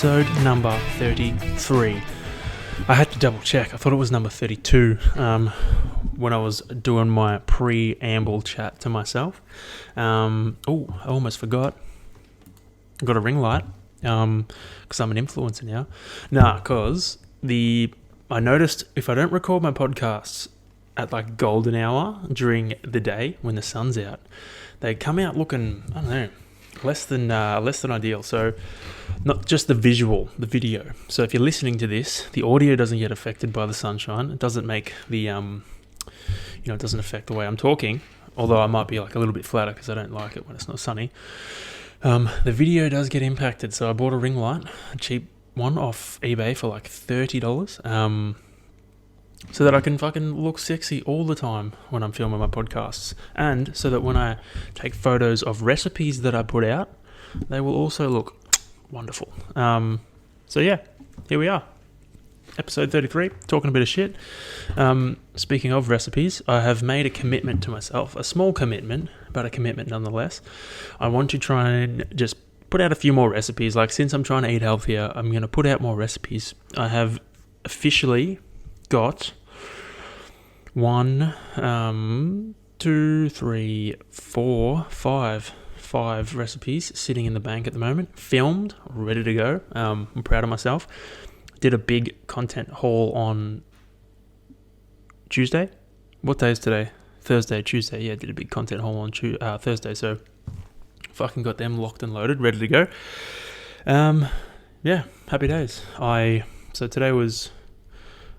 episode number 33. I had to double check. I thought it was number 32 when I was doing my preamble chat to myself. I almost forgot. I got a ring light because I'm an influencer now. Because I noticed if I don't record my podcasts at like golden hour during the day when the sun's out, they come out looking, I don't know, less than ideal. So not just the visual, the video. So if you're listening to this, the audio doesn't get affected by the sunshine. It doesn't make the it doesn't affect the way I'm talking. Although I might be like a little bit flatter because I don't like it when it's not sunny. The video does get impacted. So I bought a ring light, a cheap one off eBay for like $30. So that I can fucking look sexy all the time when I'm filming my podcasts. And so that when I take photos of recipes that I put out, they will also look wonderful. So yeah, here we are. Episode 33, talking a bit of shit. Speaking of recipes, I have made a commitment to myself. A small commitment, but a commitment nonetheless. I want to try and just put out a few more recipes. Like, since I'm trying to eat healthier, I'm going to put out more recipes. I have officially got 5 recipes sitting in the bank at the moment, filmed, ready to go. I'm proud of myself. Did a big content haul on Tuesday. What day is today? Thursday, Tuesday. Yeah, did a big content haul on Thursday. So fucking got them locked and loaded, ready to go. Yeah, happy days. So today was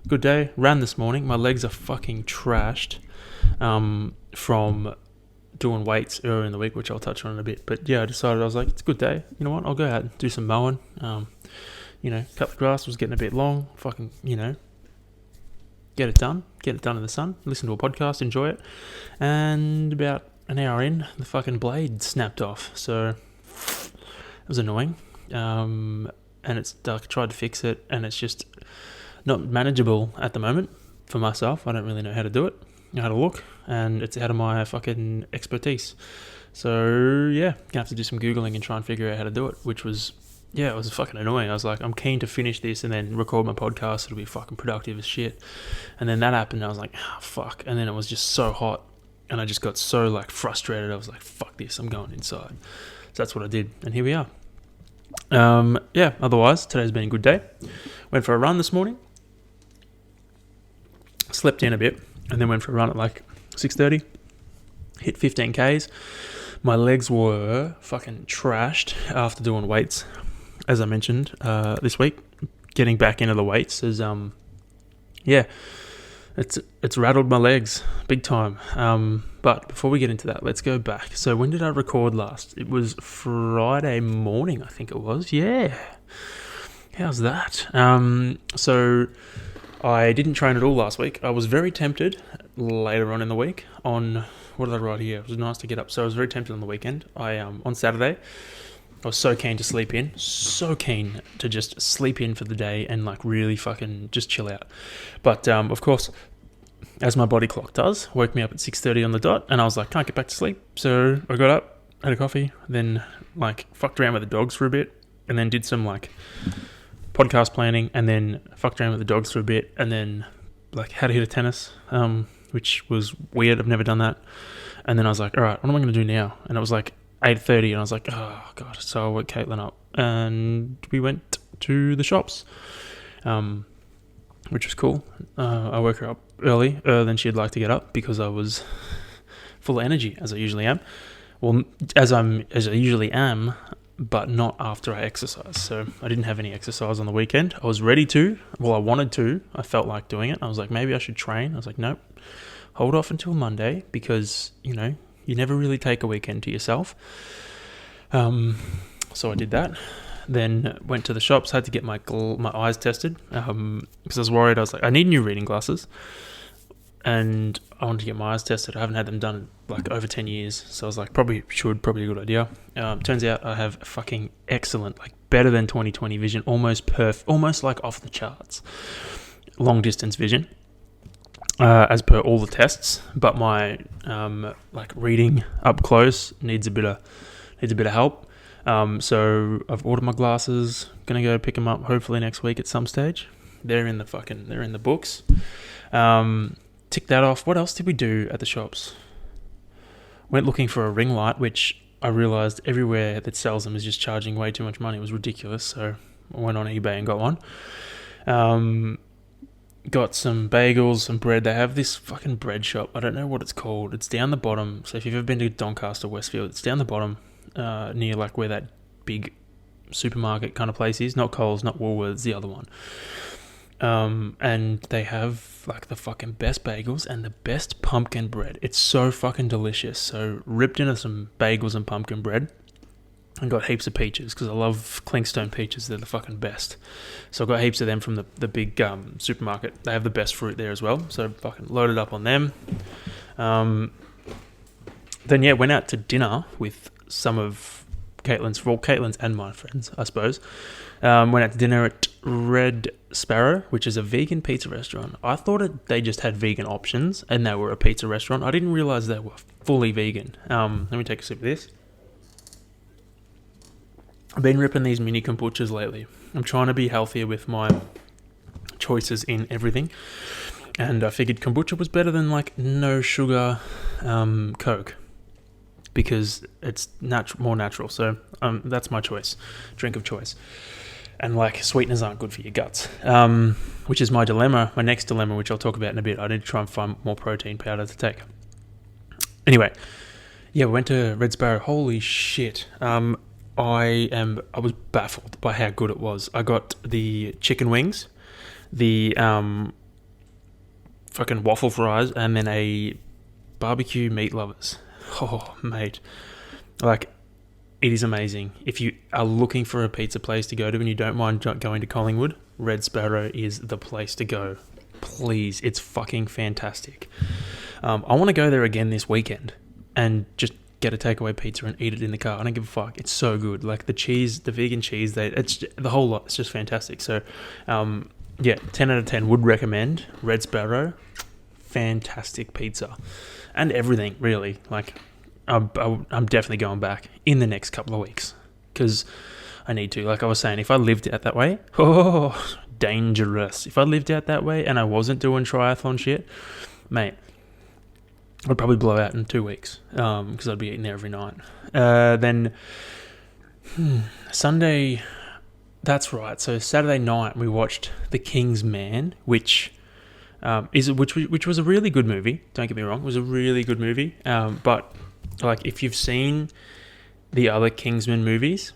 good day. Ran this morning. My legs are fucking trashed from doing weights earlier in the week, which I'll touch on in a bit. But yeah, I decided, I was like, it's a good day. You know what? I'll go out and do some mowing. Cut the grass was getting a bit long. Fucking, get it done. Get it done in the sun. Listen to a podcast, enjoy it. And about an hour in, the fucking blade snapped off. So it was annoying. And it's I tried to fix it, and it's just not manageable at the moment for myself. I don't really know how to do it. I had a look, and it's out of my fucking expertise. So yeah, gonna have to do some Googling and try and figure out how to do it, which was, it was fucking annoying. I was like, I'm keen to finish this and then record my podcast. It'll be fucking productive as shit. And then that happened, and I was like, fuck. And then it was just so hot, and I just got so like frustrated. I was like, fuck this, I'm going inside. So that's what I did, and here we are. Otherwise, today's been a good day. Went for a run this morning. Slept in a bit, and then went for a run at like 6:30. Hit 15 Ks. My legs were fucking trashed after doing weights, as I mentioned this week. Getting back into the weights is it's rattled my legs big time. But before we get into that, let's go back. So when did I record last? It was Friday morning, I think it was. Yeah. How's that? So I didn't train at all last week. I was very tempted later on in the week on, what did I write here? It was nice to get up. So I was very tempted on the weekend. On Saturday, I was so keen to sleep in. So keen to just sleep in for the day and like really fucking just chill out. But of course, as my body clock does, woke me up at 6:30 on the dot, and I was like, can't get back to sleep. So I got up, had a coffee, then like fucked around with the dogs for a bit, and then did some like podcast planning, and then fucked around with the dogs for a bit, and then like had a hit of tennis, which was weird. I've never done that. And then I was like, all right, what am I going to do now? And it was like 8:30, and I was like, oh god. So I woke Caitlin up, and we went to the shops, which was cool. I woke her up earlier than she'd like to get up because I was full of energy, as I usually am. Well, as I usually am, but not after I exercise. So I didn't have any exercise on the weekend. I was ready to. Well, I wanted to. I felt like doing it. I was like, maybe I should train. I was like, nope. Hold off until Monday because, you never really take a weekend to yourself. So I did that. Then went to the shops, had to get my eyes tested because I was worried. I was like, I need new reading glasses. And I wanted to get my eyes tested. I haven't had them done in like over 10 years. So I was like, probably a good idea. Turns out I have fucking excellent, like better than 20/20 vision, almost like off the charts. Long distance vision, as per all the tests. But my like reading up close needs a bit of help. So I've ordered my glasses. Gonna go pick them up hopefully next week at some stage. They're in the books. Tick that off. What else did we do at the shops? Went looking for a ring light, which I realised everywhere that sells them is just charging way too much money. It was ridiculous. So I went on eBay and got one. Got some bagels, some bread. They have this fucking bread shop. I don't know what it's called. It's down the bottom. So if you've ever been to Doncaster, Westfield, it's down the bottom near like where that big supermarket kind of place is. Not Coles, not Woolworths, the other one. And they have like the fucking best bagels and the best pumpkin bread. It's so fucking delicious. So ripped into some bagels and pumpkin bread and got heaps of peaches because I love Clinkstone peaches. They're the fucking best. So I got heaps of them from the big supermarket. They have the best fruit there as well. So fucking loaded up on them. Then yeah, went out to dinner with some of Caitlin's and my friends, I suppose. Went out to dinner at Red Sparrow, which is a vegan pizza restaurant. I thought they just had vegan options and they were a pizza restaurant. I didn't realise they were fully vegan. Let me take a sip of this. I've been ripping these mini kombuchas lately. I'm trying to be healthier with my choices in everything. And I figured kombucha was better than like no sugar Coke. Because it's more natural. So that's my choice. Drink of choice. And like sweeteners aren't good for your guts. Which is my dilemma. My next dilemma, which I'll talk about in a bit. I need to try and find more protein powder to take. Anyway. Yeah, we went to Red Sparrow. Holy shit. I was baffled by how good it was. I got the chicken wings, the fucking waffle fries, and then a barbecue meat lovers. Oh, mate. Like, it is amazing. If you are looking for a pizza place to go to and you don't mind going to Collingwood, Red Sparrow is the place to go. Please, it's fucking fantastic. I want to go there again this weekend and just get a takeaway pizza and eat it in the car. I don't give a fuck. It's so good. Like the cheese, the vegan cheese, it's the whole lot. It's just fantastic. So, yeah, 10 out of 10 would recommend Red Sparrow. Fantastic pizza and everything, really. Like, I'm definitely going back in the next couple of weeks because I need to. Like I was saying, if I lived out that way, dangerous. If I lived out that way and I wasn't doing triathlon shit, mate, I'd probably blow out in 2 weeks because I'd be eating there every night. Then Sunday, that's right. So Saturday night we watched The King's Man, which was a really good movie. Don't get me wrong, it was a really good movie. But like if you've seen the other Kingsman movies,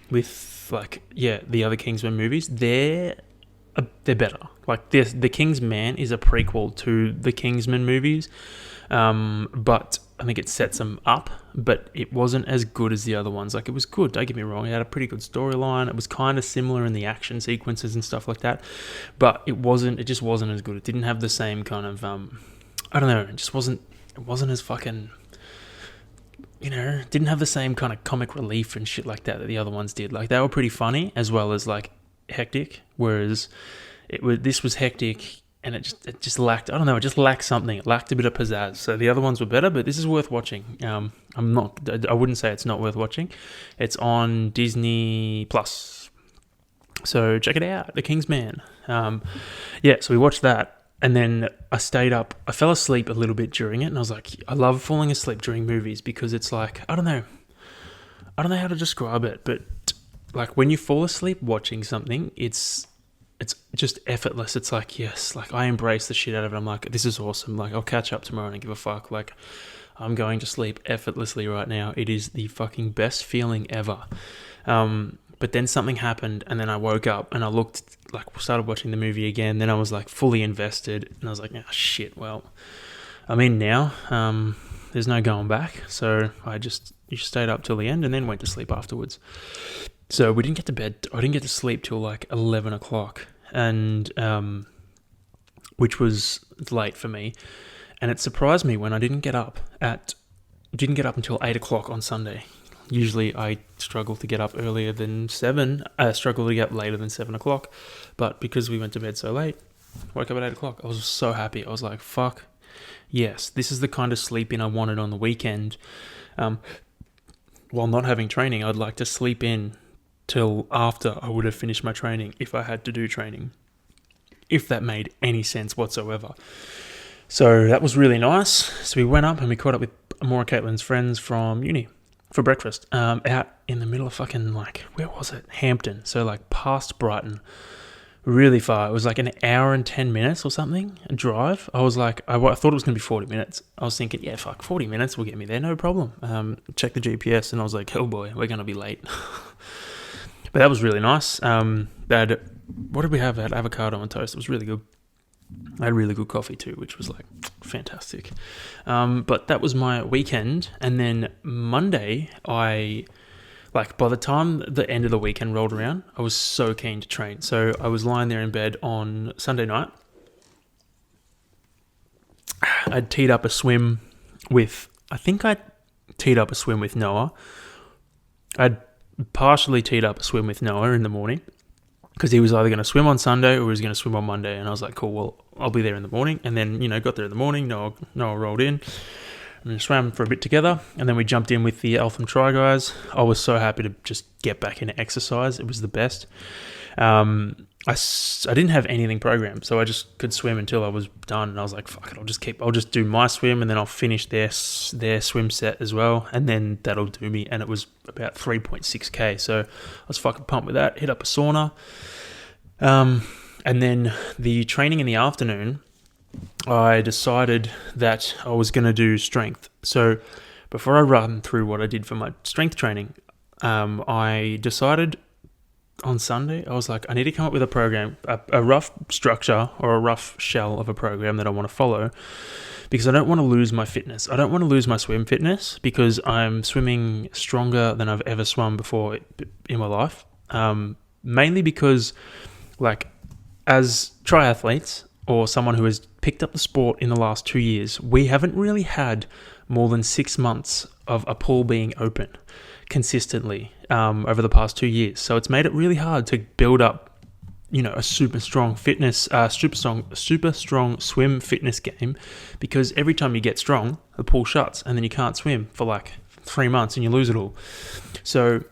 the other Kingsman movies, they're better. Like The King's Man is a prequel to the Kingsman movies. But I think it sets them up, but it wasn't as good as the other ones. Like, it was good, don't get me wrong. It had a pretty good storyline. It was kind of similar in the action sequences and stuff like that, but it just wasn't as good. It didn't have the same kind of, I don't know, it wasn't as fucking, didn't have the same kind of comic relief and shit like that the other ones did. Like, they were pretty funny as well as, like, hectic, whereas this was hectic. And it just lacked, I don't know, it just lacked something. It lacked a bit of pizzazz. So the other ones were better, but this is worth watching. I wouldn't say it's not worth watching. It's on Disney Plus. So check it out, The King's Man. So we watched that. And then I stayed up. I fell asleep a little bit during it. And I was like, I love falling asleep during movies because it's like, I don't know how to describe it. But like when you fall asleep watching something, it's just effortless. It's like, yes, like I embrace the shit out of it. I'm like, this is awesome. Like, I'll catch up tomorrow and give a fuck. Like, I'm going to sleep effortlessly right now. It is the fucking best feeling ever. But then something happened and then I woke up and I started watching the movie again. Then I was like fully invested and I was like, oh shit, well, I'm in now. There's no going back. So I just stayed up till the end and then went to sleep afterwards. So we didn't get to bed. I didn't get to sleep till like 11 o'clock. And which was late for me, and it surprised me when I didn't get up until 8 o'clock on Sunday. Usually I struggle to get up earlier than 7. I struggle to get up later than 7 o'clock, but because we went to bed so late, woke up at 8 o'clock. I was so happy. I was like, fuck yes, this is the kind of sleep in I wanted on the weekend. while not having training, I'd like to sleep in till after I would have finished my training if I had to do training, if that made any sense whatsoever. So that was really nice. So we went up and we caught up with more of Caitlin's friends from uni for breakfast, out in the middle of fucking, like, where was it? Hampton. So like past Brighton, really far. It was like an hour and 10 minutes or something, a drive. I was like, I thought it was going to be 40 minutes. I was thinking, yeah, fuck, 40 minutes will get me there, no problem. Check the GPS and I was like, oh boy, we're going to be late. But that was really nice. They had, what did we have? They had avocado on toast. It was really good. I had really good coffee too, which was like fantastic. But that was my weekend. And then Monday, by the time the end of the weekend rolled around, I was so keen to train. So I was lying there in bed on Sunday night. I'd teed up a swim with Noah. I'd partially teed up a swim with Noah in the morning, because he was either going to swim on Sunday or he was going to swim on Monday. And I was like, cool, well, I'll be there in the morning. And then, got there in the morning. Noah rolled in and swam for a bit together. And then we jumped in with the Eltham Tri guys. I was so happy to just get back into exercise. It was the best. I didn't have anything programmed, so I just could swim until I was done. And I was like, fuck it, I'll just do my swim, and then I'll finish their swim set as well. And then that'll do me. And it was about 3.6K. So I was fucking pumped with that. Hit up a sauna. And then the training in the afternoon, I decided that I was going to do strength. So before I run through what I did for my strength training, I decided on Sunday, I was like, I need to come up with a program, a rough structure or a rough shell of a program that I want to follow, because I don't want to lose my fitness. I don't want to lose my swim fitness, because I'm swimming stronger than I've ever swum before in my life. Mainly because, like, as triathletes or someone who has picked up the sport in the last 2 years, we haven't really had more than 6 months of a pool being open consistently over the past 2 years. So it's made it really hard to build up, a super strong fitness, super strong swim fitness game, because every time you get strong, the pool shuts and then you can't swim for like 3 months and you lose it all. So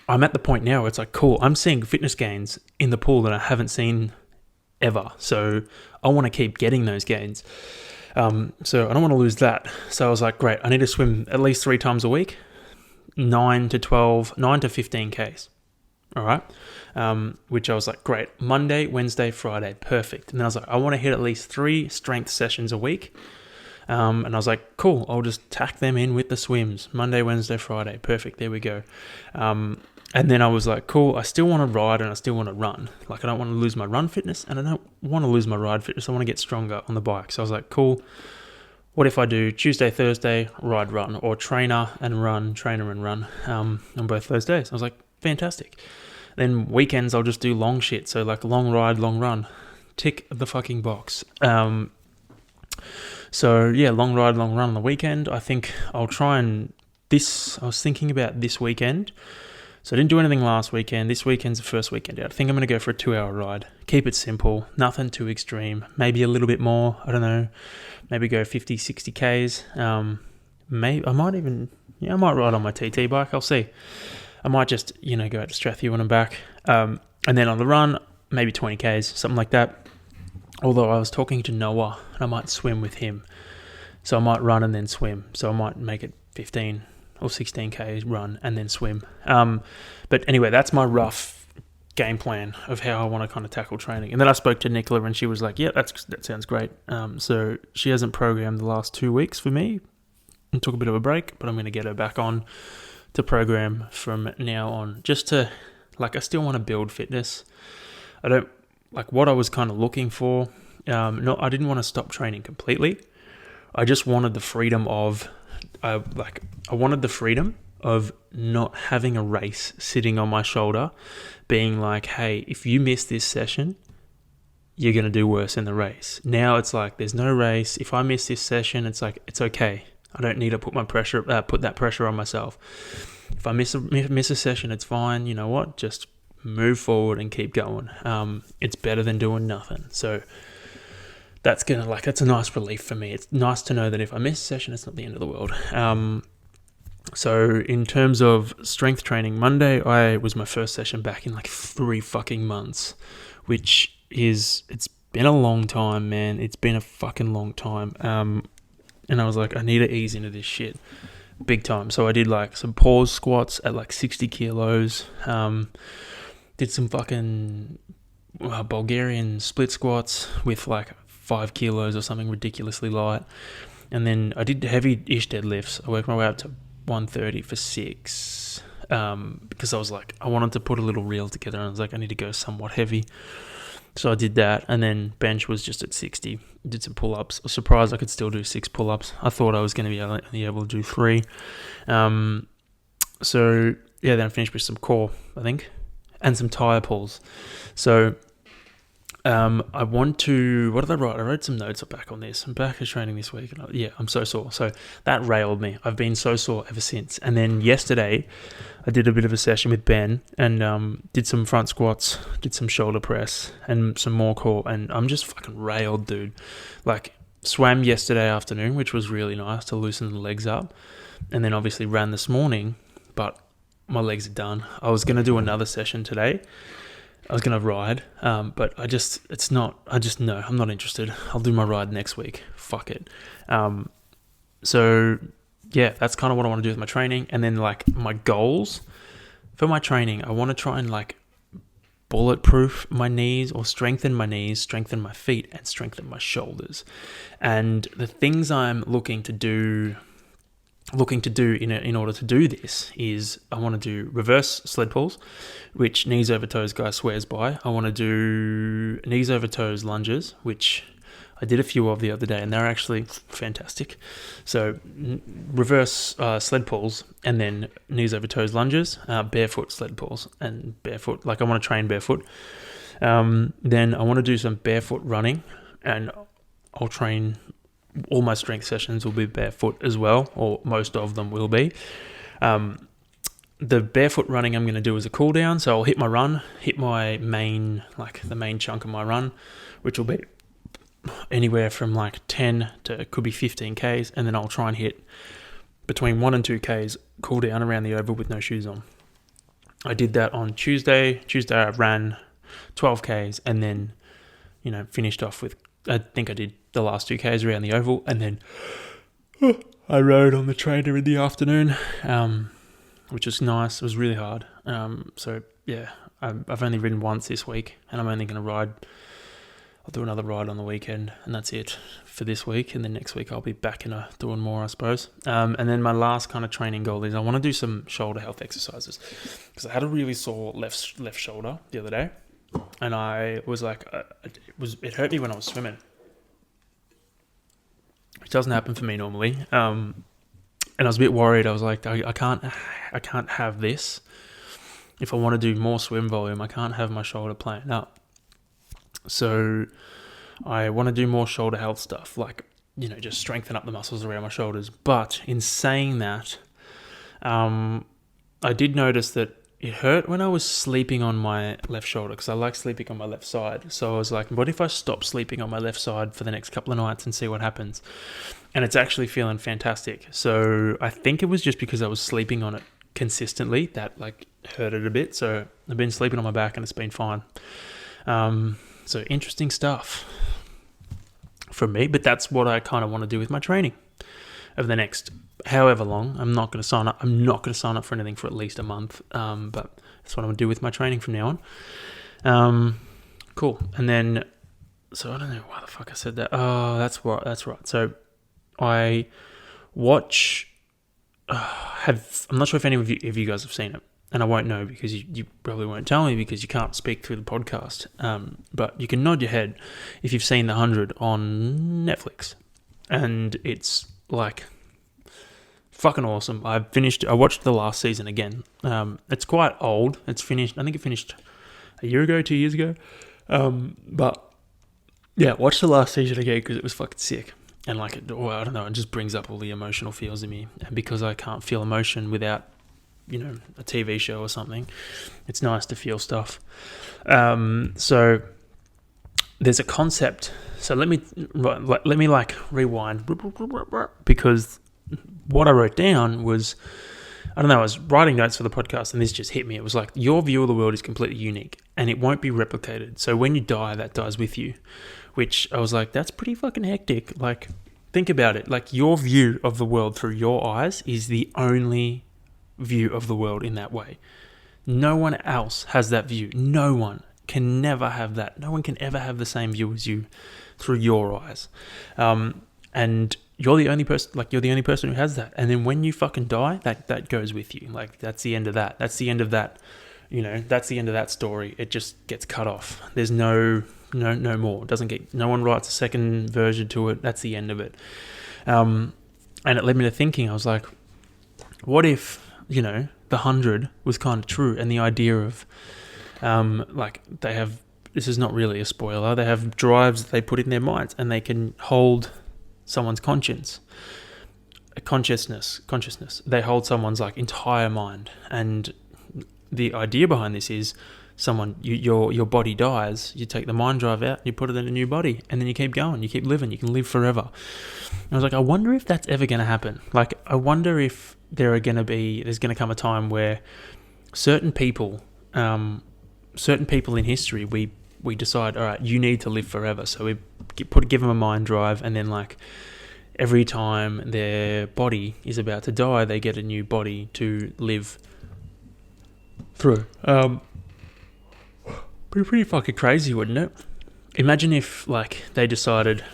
I'm at the point now where it's like, cool, I'm seeing fitness gains in the pool that I haven't seen ever. So I want to keep getting those gains. So I don't want to lose that. So I was like, great, I need to swim at least 3 times a week, 9 to 15 Ks. All right. Which I was like, great, Monday, Wednesday, Friday, perfect. And then I was like, I want to hit at least 3 strength sessions a week. And I was like, cool, I'll just tack them in with the swims. Monday, Wednesday, Friday, perfect, there we go. And then I was like, cool, I still want to ride and I still want to run. Like, I don't want to lose my run fitness and I don't want to lose my ride fitness. I want to get stronger on the bike. So I was like, cool, what if I do Tuesday, Thursday, ride, run, or trainer and run on both those days? I was like, fantastic. Then weekends, I'll just do long shit. So like long ride, long run. Tick the fucking box. So yeah, long ride, long run on the weekend. I think I'll try and I was thinking about this weekend. So I didn't do anything last weekend. This weekend's the first weekend out. I think I'm going to go for a 2-hour ride. Keep it simple. Nothing too extreme. Maybe a little bit more. I don't know. Maybe go 50, 60 Ks. I might ride on my TT bike. I'll see. I might just, go out to Strathfield and back. And then on the run, maybe 20 Ks, something like that. Although I was talking to Noah and I might swim with him. So I might run and then swim. So I might make it 15 or 16K run and then swim. But anyway, that's my rough game plan of how I want to kind of tackle training. And then I spoke to Nicola and she was like, yeah, that sounds great. So she hasn't programmed the last 2 weeks for me and took a bit of a break, but I'm going to get her back on to program from now on, just to, I still want to build fitness. I don't, what I was kind of looking for, I didn't want to stop training completely. I just wanted the freedom of, I wanted the freedom of not having a race sitting on my shoulder, being like, hey, if you miss this session, you're going to do worse in the race. Now it's like, there's no race. If I miss this session, it's like, it's okay. I don't need to put that pressure on myself. If I miss a session, it's fine. You know what? Just move forward and keep going. It's better than doing nothing. So that's a nice relief for me. It's nice to know that if I miss a session, it's not the end of the world. So in terms of strength training, Monday was my first session back in like 3 fucking months, which is, it's been a long time, man. It's been a fucking long time. And I was like, I need to ease into this shit big time. So I did like some pause squats at like 60 kilos. Did some fucking Bulgarian split squats with like 5 kilos or something ridiculously light. And then I did heavy-ish deadlifts. I worked my way up to 130 for 6 because I was like, I wanted to put a little reel together, and I was like, I need to go somewhat heavy. So I did that, and then bench was just at 60. Did some pull-ups. I was surprised I could still do 6 pull-ups. I thought I was going to be only able to do 3. So yeah, then I finished with some core, I think, and some tire pulls. So I want to, what did I write? I wrote some notes back on this. I'm back at training this week. And I'm so sore. So that railed me. I've been so sore ever since. And then yesterday, I did a bit of a session with Ben and did some front squats, did some shoulder press and some more core. And I'm just fucking railed, dude. Like, swam yesterday afternoon, which was really nice to loosen the legs up. And then obviously ran this morning, but my legs are done. I was going to do another session today. I was going to ride, but I'm not interested. I'll do my ride next week. Fuck it. So yeah, that's kind of what I want to do with my training. And then like my goals for my training, I want to try and like bulletproof my knees, or strengthen my knees, strengthen my feet, and strengthen my shoulders. And the things I'm looking to do in order to do this is I want to do reverse sled pulls, which knees over toes guy swears by. I want to do knees over toes lunges, which I did a few of the other day, and they're actually fantastic. So reverse sled pulls, and then knees over toes lunges, barefoot sled pulls, and barefoot. Like I want to train barefoot. Then I want to do some barefoot running, and I'll train. All my strength sessions will be barefoot as well, or most of them will be. The barefoot running I'm going to do as a cool down. So I'll hit my main, like the main chunk of my run, which will be anywhere from like 10 to could be 15 Ks. And then I'll try and hit between 1 and 2 Ks cool down around the oval with no shoes on. I did that on Tuesday. I ran 12 Ks and then, finished off with, I think I did the last 2 Ks around the oval, and then I rode on the trainer in the afternoon, which was nice. It was really hard. So yeah, I've only ridden once this week, and I'm only going to ride. I'll do another ride on the weekend, and that's it for this week. And then next week I'll be back doing more, I suppose. And then my last kind of training goal is I want to do some shoulder health exercises, because I had a really sore left shoulder the other day. And I was like, it hurt me when I was swimming. It doesn't happen for me normally. And I was a bit worried. I was like, I can't have this. If I want to do more swim volume, I can't have my shoulder playing up. So I want to do more shoulder health stuff, like, just strengthen up the muscles around my shoulders. But in saying that, I did notice that it hurt when I was sleeping on my left shoulder, because I like sleeping on my left side. So I was like, what if I stop sleeping on my left side for the next couple of nights and see what happens? And it's actually feeling fantastic. So I think it was just because I was sleeping on it consistently that like hurt it a bit. So I've been sleeping on my back and it's been fine. So interesting stuff for me, but that's what I kind of want to do with my training over the next however long. I'm not going to sign up for anything for at least a month. But that's what I'm going to do with my training from now on. Cool. And then, so I don't know why the fuck I said that. Oh, that's right. So I watch, I'm not sure if any of you guys have seen it, and I won't know because you probably won't tell me because you can't speak through the podcast. But you can nod your head if you've seen The 100 on Netflix, and it's like fucking awesome. I watched the last season again. It's quite old. It's finished. I think it finished a year ago, 2 years ago. But yeah, watch the last season again because it was fucking sick. And like, I don't know, it just brings up all the emotional feels in me. And because I can't feel emotion without, a TV show or something, it's nice to feel stuff. So there's a concept. So let me like rewind, because what I wrote down was I don't know, I was writing notes for the podcast and this just hit me. It was like, your view of the world is completely unique and it won't be replicated. So when you die, that dies with you, which I was like, that's pretty fucking hectic. Like, think about it. Like, your view of the world through your eyes is the only view of the world in that way. No one else has that view. No one can never have that. No one can ever have the same view as you through your eyes. And you're the only person, like, you're the only person who has that. And then when you fucking die, that goes with you. Like, that's the end of that. That's the end of that. You know, that's the end of that story. It just gets cut off. There's no more. It doesn't get, no one writes a second version to it. That's the end of it. And it led me to thinking, I was like, what if, you know, the 100 was kind of true, and the idea of, like, they have, this is not really a spoiler, they have drives that they put in their minds, and they can hold someone's consciousness. They hold someone's, like, entire mind. And the idea behind this is someone, your body dies, you take the mind drive out, you put it in a new body, and then you keep going, you keep living, you can live forever. And I was like, I wonder if that's ever going to happen. Like, I wonder if there's going to come a time where certain people in history, we decide, all right, you need to live forever. So we give them a mind drive, and then, like, every time their body is about to die, they get a new body to live through. Pretty fucking crazy, wouldn't it? Imagine if, like, they decided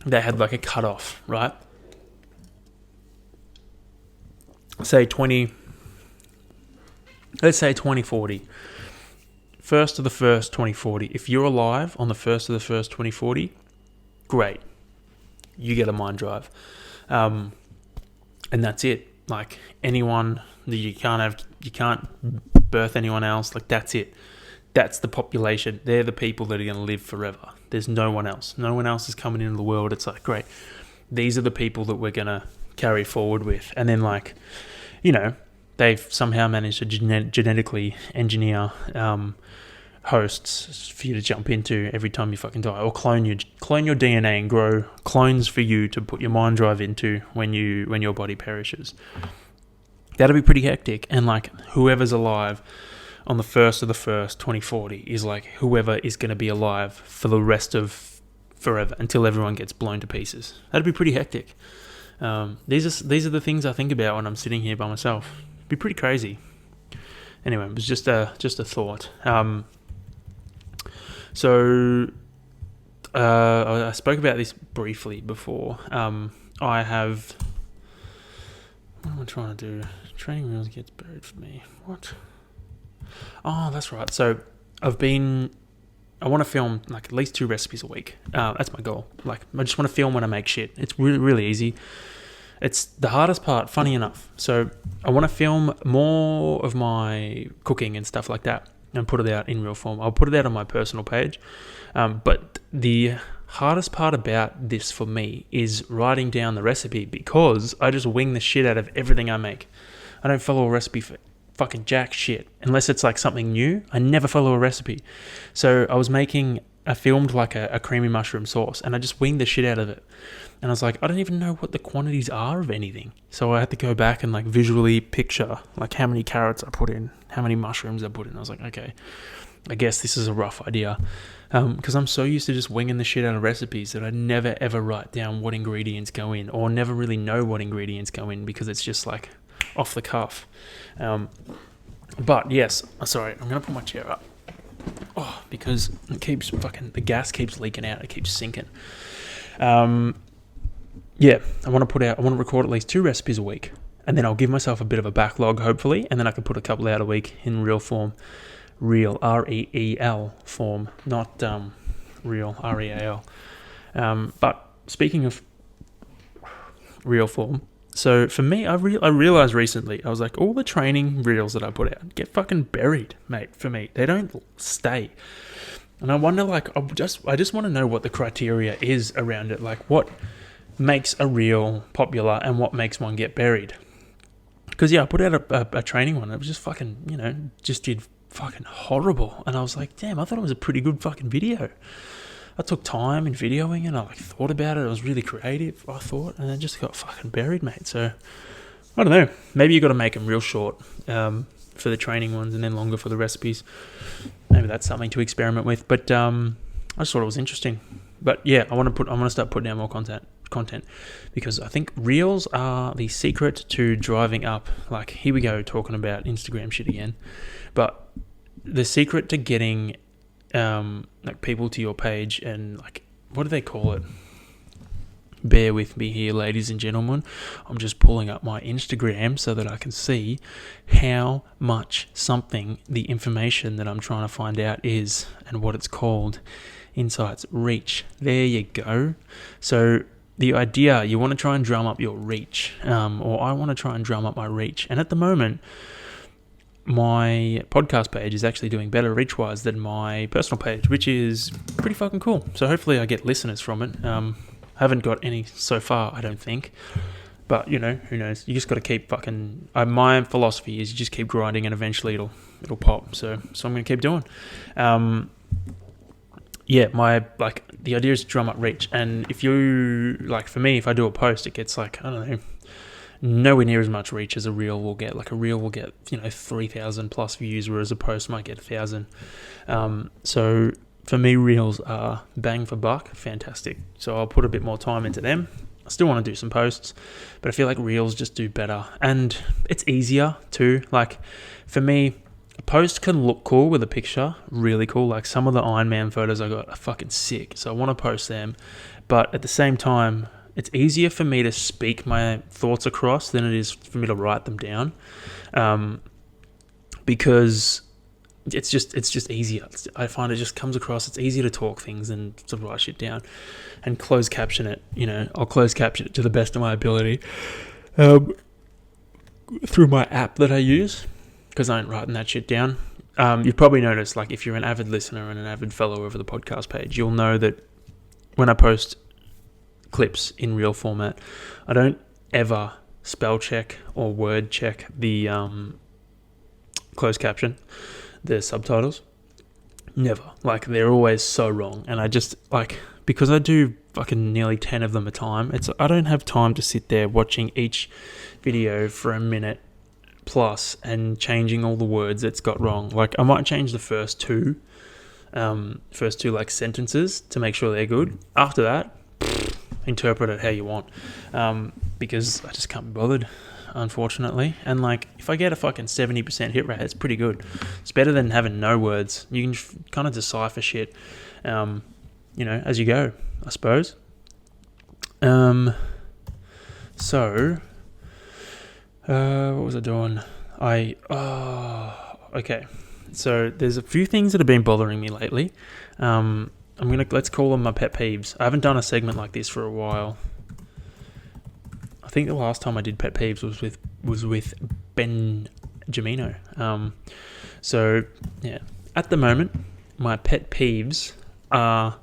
they had, like, a cutoff, right? Let's say 2040. 1st of the 1st, 2040. If you're alive on the 1st of the 1st, 2040, great. You get a mind drive. And that's it. Like, anyone that you can't birth anyone else. Like, that's it. That's the population. They're the people that are going to live forever. There's no one else. No one else is coming into the world. It's like, great. These are the people that we're going to carry forward with. And then, like, you know, they've somehow managed to genetically engineer hosts for you to jump into every time you fucking die, or clone your DNA and grow clones for you to put your mind drive into when your body perishes. That'll be pretty hectic. And, like, whoever's alive on the 1st of the 1st, 2040 is, like, whoever is going to be alive for the rest of forever until everyone gets blown to pieces. That'd be pretty hectic. These are the things I think about when I'm sitting here by myself. It'd be pretty crazy. Anyway, it was just a thought. So I spoke about this briefly before. I have, what am I trying to do? Training wheels gets buried for me. What? Oh, that's right. So I want to film, like, at least 2 recipes a week. That's my goal. Like, I just want to film when I make shit. It's really, really easy. It's the hardest part, funny enough. So I want to film more of my cooking and stuff like that and put it out in real form. I'll put it out on my personal page. But the hardest part about this for me is writing down the recipe, because I just wing the shit out of everything I make. I don't follow a recipe for fucking jack shit unless it's, like, something new. I never follow a recipe. So I filmed like a creamy mushroom sauce, and I just winged the shit out of it. And I was like, I don't even know what the quantities are of anything. So I had to go back and, like, visually picture, like, how many carrots I put in, how many mushrooms I put in. I was like, okay, I guess this is a rough idea. Because I'm so used to just winging the shit out of recipes that I never ever write down what ingredients go in, or never really know what ingredients go in, because it's just, like, off the cuff. But yes, sorry, I'm going to put my chair up. Oh, because the gas keeps leaking out. It keeps sinking. Yeah, I want to record at least 2 recipes a week, and then I'll give myself a bit of a backlog, hopefully, and then I can put a couple out a week in real form. Real, R-E-E-L form, not real, R-E-A-L. But speaking of real form, so for me, I realized recently, I was like, all the training reels that I put out get fucking buried, mate, for me. They don't stay. And I wonder, like, I just want to know what the criteria is around it. Like, what makes a reel popular and what makes one get buried. Because, yeah, I put out a training one. It was just fucking, just did fucking horrible. And I was like, damn, I thought it was a pretty good fucking video. I took time in videoing it. I, like, thought about it. It was really creative, I thought. And it just got fucking buried, mate. So I don't know. Maybe you got to make them real short for the training ones, and then longer for the recipes. Maybe that's something to experiment with. But I just thought it was interesting. But yeah, I want to start putting out more content because I think reels are the secret to driving up. Like, here we go, talking about Instagram shit again. But the secret to getting like people to your page, and like, what do they call it? Bear with me here, ladies and gentlemen. I'm just pulling up my Instagram so that I can see how much something, the information that I'm trying to find out is, and what it's called. Insights, reach. There you go. So the idea, you want to try and drum up your reach, or I want to try and drum up my reach. And at the moment, my podcast page is actually doing better reach-wise than my personal page, which is pretty fucking cool. So hopefully I get listeners from it. Haven't got any so far, I don't think. But, you know, who knows? You just got to keep fucking... my philosophy is you just keep grinding and eventually it'll pop. So I'm going to keep doing. Yeah, the idea is to drum up reach. And if you... Like, for me, if I do a post, it gets like, I don't know, nowhere near as much reach as a reel will get. Like, a reel will get, 3,000 plus views, whereas a post might get 1,000. So... For me, reels are bang for buck, fantastic. So I'll put a bit more time into them. I still want to do some posts, but I feel like reels just do better. And it's easier too. Like, for me, a post can look cool with a picture, really cool. Like, some of the Iron Man photos I got are fucking sick, so I want to post them. But at the same time, it's easier for me to speak my thoughts across than it is for me to write them down. Because... It's just easier. I find it just comes across. It's easier to talk things than to write shit down, and close caption it. I'll close caption it to the best of my ability through my app that I use, because I ain't writing that shit down. You've probably noticed, like, if you're an avid listener and an avid follower of the podcast page, you'll know that when I post clips in reel format, I don't ever spell check or word check the closed caption. The subtitles, never. Like, they're always so wrong, and I just, like, because I do fucking nearly 10 of them a time, I don't have time to sit there watching each video for a minute plus and changing all the words it's got wrong. Like, I might change the first two like sentences to make sure they're good. After that, interpret it how you want, because I just can't be bothered, unfortunately. And, like, if I get a fucking 70% hit rate, it's pretty good. It's better than having no words. You can kind of decipher shit, as you go, I suppose. So, what was I doing? Okay. So there's a few things that have been bothering me lately. Let's call them my pet peeves. I haven't done a segment like this for a while. I think the last time I did pet peeves was with Ben Gemino. So yeah, at the moment, my pet peeves are,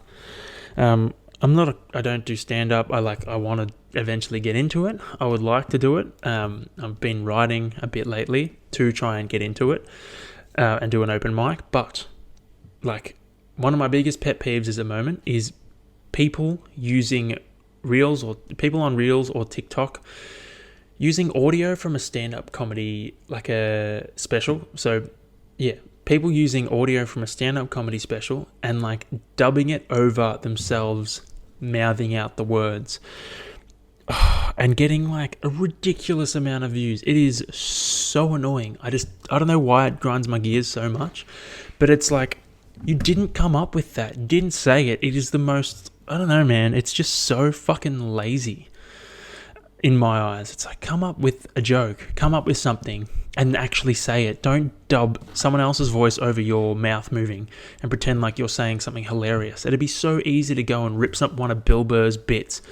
I don't do stand up. I want to eventually get into it. I would like to do it. I've been writing a bit lately to try and get into it, and do an open mic. But, like, one of my biggest pet peeves at the moment is people using Reels, or people on Reels or TikTok using audio from a stand-up comedy, like a special. So yeah, people using audio from a stand-up comedy special and, like, dubbing it over themselves, mouthing out the words, and getting, like, a ridiculous amount of views. It is so annoying. I don't know why it grinds my gears so much, but it's like, you didn't come up with that. You didn't say it. It is the most, I don't know, man. It's just so fucking lazy in my eyes. It's like, come up with a joke. Come up with something and actually say it. Don't dub someone else's voice over your mouth moving and pretend like you're saying something hilarious. It'd be so easy to go and rip up one of Bill Burr's bits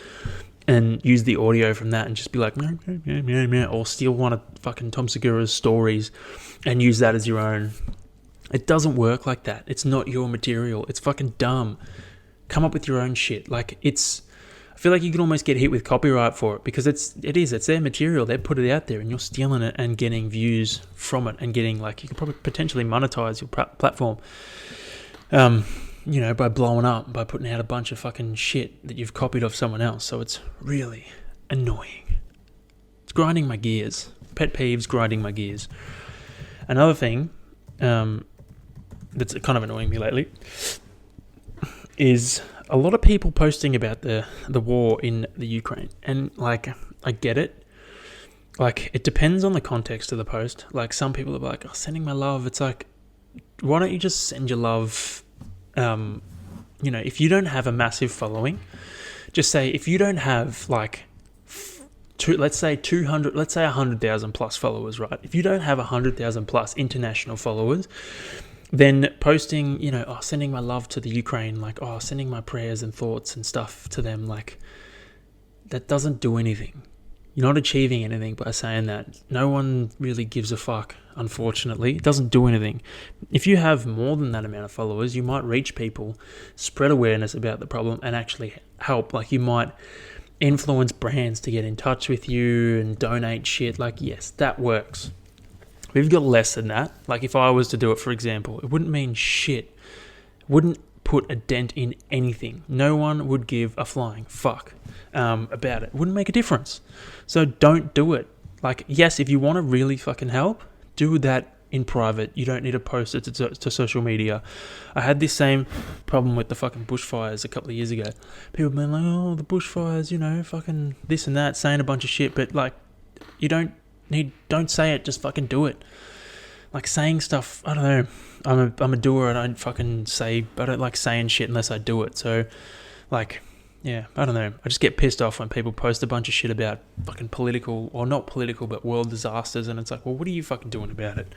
and use the audio from that and just be like, or steal one of fucking Tom Segura's stories and use that as your own. It doesn't work like that. It's not your material. It's fucking dumb. Come up with your own shit. Like, I feel like you can almost get hit with copyright for it, because it's their material. They put it out there and you're stealing it and getting views from it and getting, like, you could probably potentially monetize your platform, by blowing up, by putting out a bunch of fucking shit that you've copied off someone else. So it's really annoying. It's grinding my gears. Pet peeves, grinding my gears. Another thing that's kind of annoying me lately is a lot of people posting about the war in the Ukraine. And, like, I get it. Like, it depends on the context of the post. Like, some people are like, oh, sending my love. It's like, why don't you just send your love? If you don't have a massive following, just say, if you don't have, like, let's say 100,000 plus followers, right? If you don't have 100,000 plus international followers, then posting, sending my love to the Ukraine, like, sending my prayers and thoughts and stuff to them, like, that doesn't do anything. You're not achieving anything by saying that. No one really gives a fuck, unfortunately. It doesn't do anything. If you have more than that amount of followers, you might reach people, spread awareness about the problem, and actually help. Like, you might influence brands to get in touch with you and donate shit. Like, yes, that works. We've got less than that. Like, if I was to do it, for example, it wouldn't mean shit. It wouldn't put a dent in anything. No one would give a flying fuck about it. It wouldn't make a difference. So don't do it. Like, yes, if you want to really fucking help, do that in private. You don't need to post it to social media. I had this same problem with the fucking bushfires a couple of years ago. People been like, oh, the bushfires, fucking this and that, saying a bunch of shit, but, like, don't say it, just fucking do it. Like, saying stuff, I don't know. I'm a doer. I don't like saying shit unless I do it. So, like, yeah, I don't know. I just get pissed off when people post a bunch of shit about fucking political, or not political, but world disasters, and it's like, well, what are you fucking doing about it?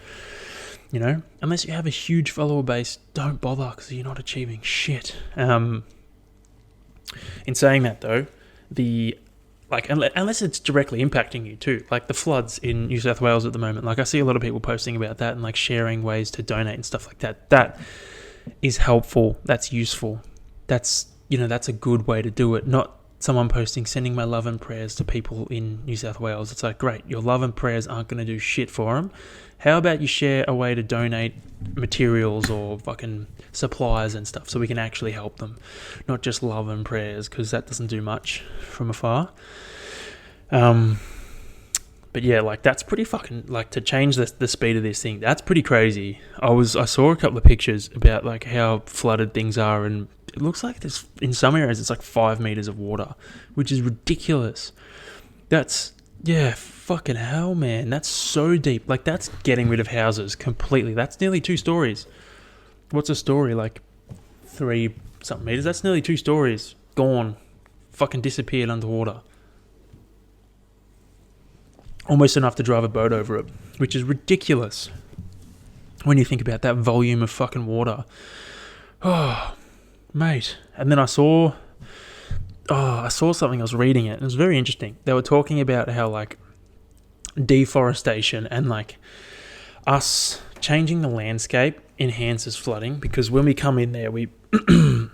Unless you have a huge follower base, don't bother, because you're not achieving shit. In saying that, though, unless it's directly impacting you too, like the floods in New South Wales at the moment, like I see a lot of people posting about that and, like, sharing ways to donate and stuff like that. That is helpful. That's useful. That's a good way to do it. Not someone posting, sending my love and prayers to people in New South Wales. It's like, great, your love and prayers aren't going to do shit for them. How about you share a way to donate materials or fucking supplies and stuff so we can actually help them? Not just love and prayers, because that doesn't do much from afar. But yeah, like, that's pretty fucking, like, to change the speed of this thing, that's pretty crazy. I saw a couple of pictures about, like, how flooded things are, and it looks like there's, in some areas, it's like 5 meters of water, which is ridiculous. Yeah, fucking hell, man. That's so deep. Like, that's getting rid of houses completely. That's nearly 2 stories. What's a story? Like 3-something meters? That's nearly 2 stories. Gone. Fucking disappeared underwater. Almost enough to drive a boat over it, which is ridiculous when you think about that volume of fucking water. Oh, mate. And then I saw something, I was reading it, and it was very interesting. They were talking about how, like, deforestation and, like, us changing the landscape enhances flooding, because when we come in there, we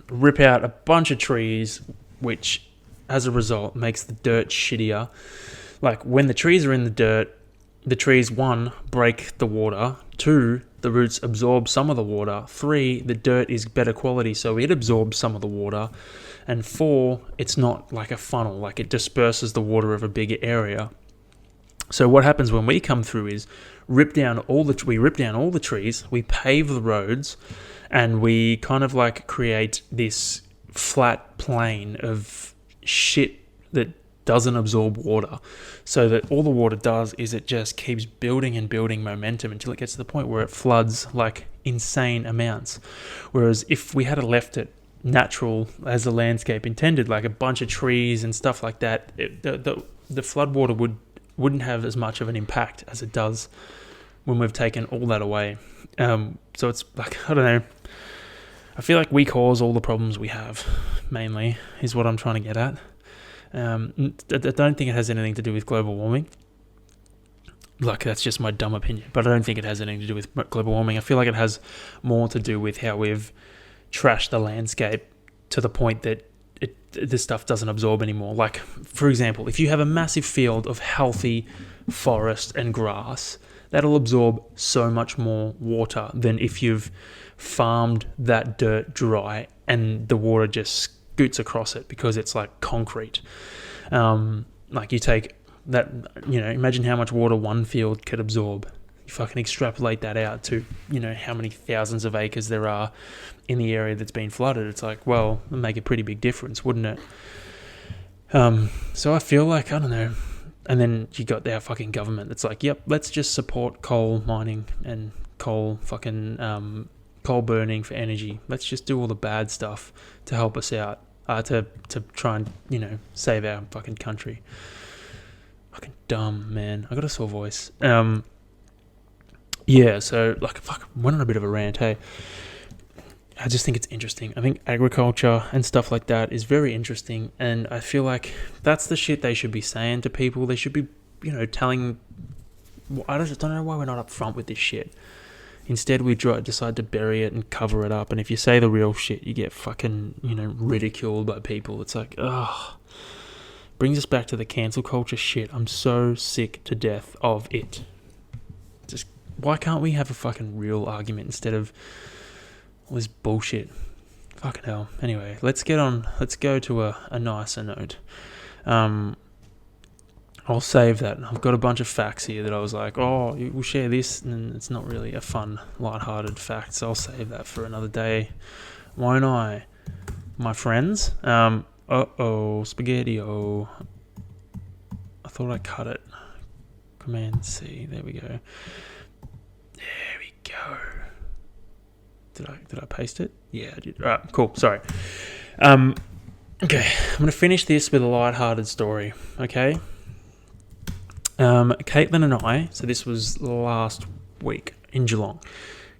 rip out a bunch of trees, which, as a result, makes the dirt shittier. Like, when the trees are in the dirt, the trees, 1, break the water, 2, the roots absorb some of the water, 3, the dirt is better quality, so it absorbs some of the water, and 4, it's not like a funnel, like, it disperses the water over a bigger area. So what happens when we come through is we rip down all the trees, we pave the roads, and we kind of, like, create this flat plain of shit that doesn't absorb water, so that all the water does is it just keeps building and building momentum until it gets to the point where it floods, like, insane amounts. Whereas if we had left it natural as the landscape intended, like a bunch of trees and stuff like that, the flood water wouldn't have as much of an impact as it does when we've taken all that away. So it's like, I don't know, I feel like we cause all the problems we have, mainly, is what I'm trying to get at. I don't think it has anything to do with global warming. Like, that's just my dumb opinion, but I don't think it has anything to do with global warming. I feel like it has more to do with how we've trashed the landscape to the point that this stuff doesn't absorb anymore. Like, for example, if you have a massive field of healthy forest and grass, that'll absorb so much more water than if you've farmed that dirt dry and the water just scoots across it because it's like concrete. Like, you take that, imagine how much water one field could absorb. You fucking extrapolate that out to, how many thousands of acres there are in the area that's been flooded. It's like, well, it'd make a pretty big difference, wouldn't it? So I feel like, I don't know. And then you got our fucking government that's like, yep, let's just support coal mining and coal burning for energy. Let's just do all the bad stuff to help us out, to try and, save our fucking country. Fucking dumb, man. I got a sore voice. Yeah, so, went on a bit of a rant, hey. I just think it's interesting. I think agriculture and stuff like that is very interesting, and I feel like that's the shit they should be saying to people. They should be, telling... I just don't know why we're not up front with this shit. Instead, we decide to bury it and cover it up, and if you say the real shit, you get fucking, ridiculed by people. It's like, ugh. Brings us back to the cancel culture shit. I'm so sick to death of it. Just, why can't we have a fucking real argument instead of all this bullshit? Fucking hell. Anyway, let's go to a nicer note. I'll save that. I've got a bunch of facts here that I was like, oh, we'll share this, and it's not really a fun, lighthearted fact, so I'll save that for another day. Won't I? My friends? Spaghetti-o. I thought I cut it. Command C. There we go. There we go. Did I paste it? Yeah, I did. Right, cool. Sorry. Okay, I'm going to finish this with a lighthearted story, okay? Caitlin and I, so this was last week in Geelong.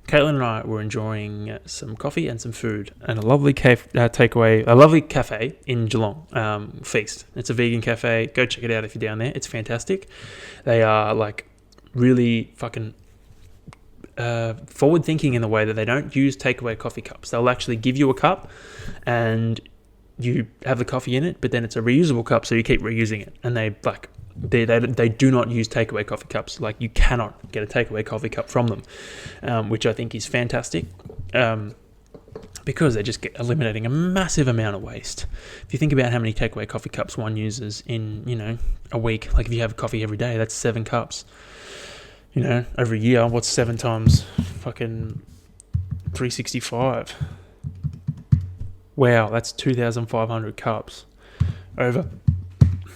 Caitlin and I were enjoying some coffee and some food and a lovely a lovely cafe in Geelong, Feast. It's a vegan cafe. Go check it out if you're down there. It's fantastic. They are really fucking forward thinking in the way that they don't use takeaway coffee cups. They'll actually give you a cup and you have the coffee in it, but then it's a reusable cup, so you keep reusing it. And they do not use takeaway coffee cups. Like, you cannot get a takeaway coffee cup from them, which I think is fantastic, because they're just eliminating a massive amount of waste. If you think about how many takeaway coffee cups one uses in, a week, like if you have coffee every day, that's 7 cups. Over a year, what's 7 times fucking 365? Wow, that's 2,500 cups. Over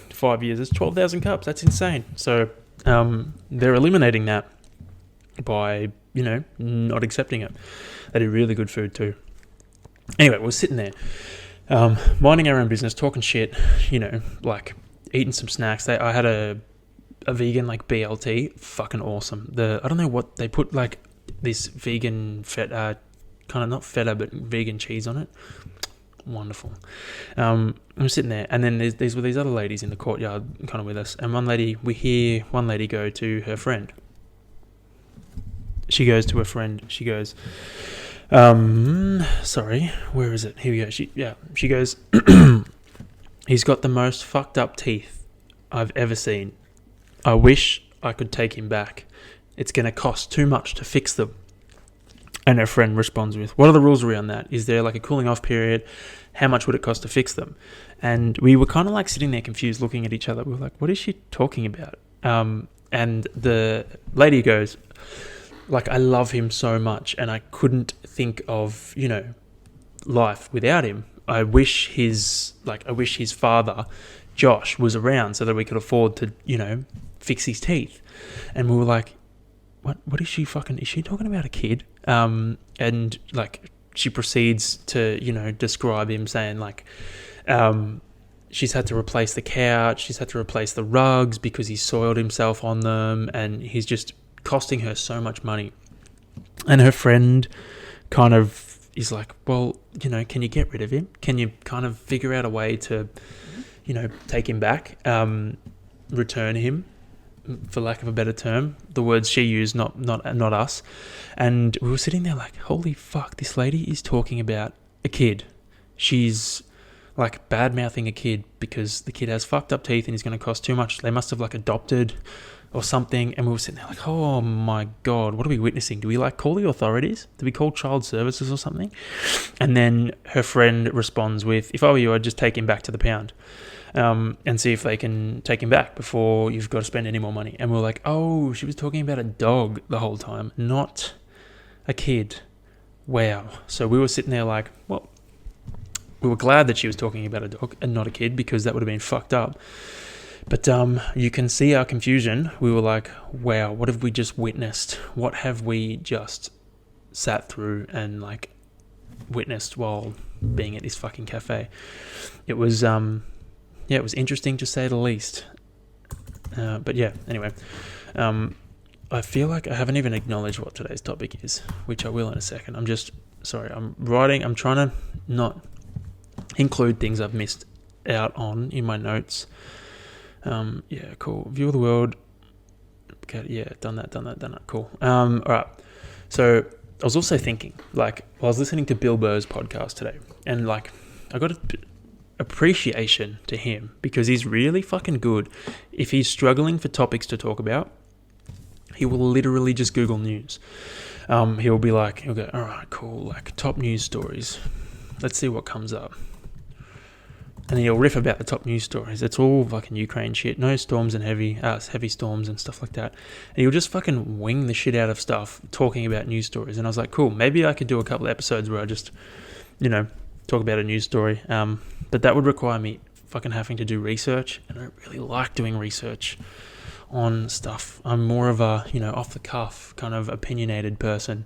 5 years, it's 12,000 cups. That's insane. So they're eliminating that by, not accepting it. They do really good food too. Anyway, we're sitting there, minding our own business, talking shit, eating some snacks. I had a vegan BLT, fucking awesome. I don't know what they put, this vegan feta, kind of not feta but vegan cheese on it. Wonderful. I'm sitting there, and then these were these other ladies in the courtyard kind of with us, and we hear one lady go to her friend. She goes to her friend. She goes, sorry, where is it? Here we go. She goes, he's got the most fucked up teeth I've ever seen. I wish I could take him back. It's going to cost too much to fix them. And her friend responds with, what are the rules around that? Is there a cooling off period? How much would it cost to fix them? And we were kind of sitting there confused, looking at each other. We were like, what is she talking about? And the lady goes, I love him so much, and I couldn't think of, life without him. I wish his father, Josh, was around so that we could afford to, fix his teeth. And we were like, what is she talking about a kid? And she proceeds to, describe him, saying she's had to replace the couch, she's had to replace the rugs because he soiled himself on them, and he's just costing her so much money. And her friend kind of is like, well, can you get rid of him? Can you kind of figure out a way to, take him back, return him, for lack of a better term, the words she used, not us. And we were sitting there holy fuck, this lady is talking about a kid. She's bad-mouthing a kid because the kid has fucked up teeth and is going to cost too much. They must have adopted or something, and we were sitting there like, oh my God, what are we witnessing? Do we like call the authorities? Do we call child services or something? And then her friend responds with, if I were you, I'd just take him back to the pound and see if they can take him back before you've got to spend any more money. And we're like, oh, she was talking about a dog the whole time, not a kid. Wow. So we were sitting there like, well, we were glad that she was talking about a dog and not a kid, because that would have been fucked up. But you can see our confusion. We were like, wow, what have we just witnessed? What have we just sat through and like witnessed while being at this fucking cafe? It was, it was interesting to say the least. But yeah, anyway, I feel like I haven't even acknowledged what today's topic is, which I will in a second. I'm trying to not include things I've missed out on in my notes. Yeah, cool. View of the world. Okay, yeah, done that. Cool. All right. So I was also thinking, like, I was listening to Bill Burr's podcast today, and like, I got an appreciation to him because he's really fucking good. If he's struggling for topics to talk about, he will literally just Google news. He'll go, all right, cool, like top news stories. Let's see what comes up. And then he'll riff about the top news stories. It's all fucking Ukraine shit. No storms and heavy storms and stuff like that. And he'll just fucking wing the shit out of stuff talking about news stories. And I was like, cool, maybe I could do a couple of episodes where I just, talk about a news story. But that would require me fucking having to do research. And I don't really like doing research on stuff. I'm more of a, off the cuff kind of opinionated person.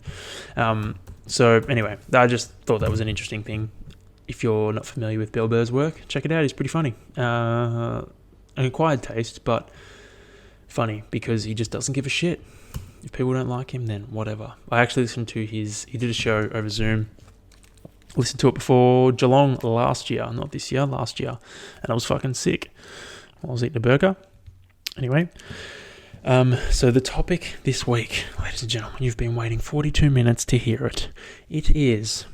So anyway, I just thought that was an interesting thing. If you're not familiar with Bill Burr's work, check it out. He's pretty funny. An acquired taste, but funny because he just doesn't give a shit. If people don't like him, then whatever. I actually listened to he did a show over Zoom. Listened to it before Geelong last year, not this year, last year. And I was fucking sick. I was eating a burger. Anyway, so the topic this week, ladies and gentlemen, you've been waiting 42 minutes to hear it. It is,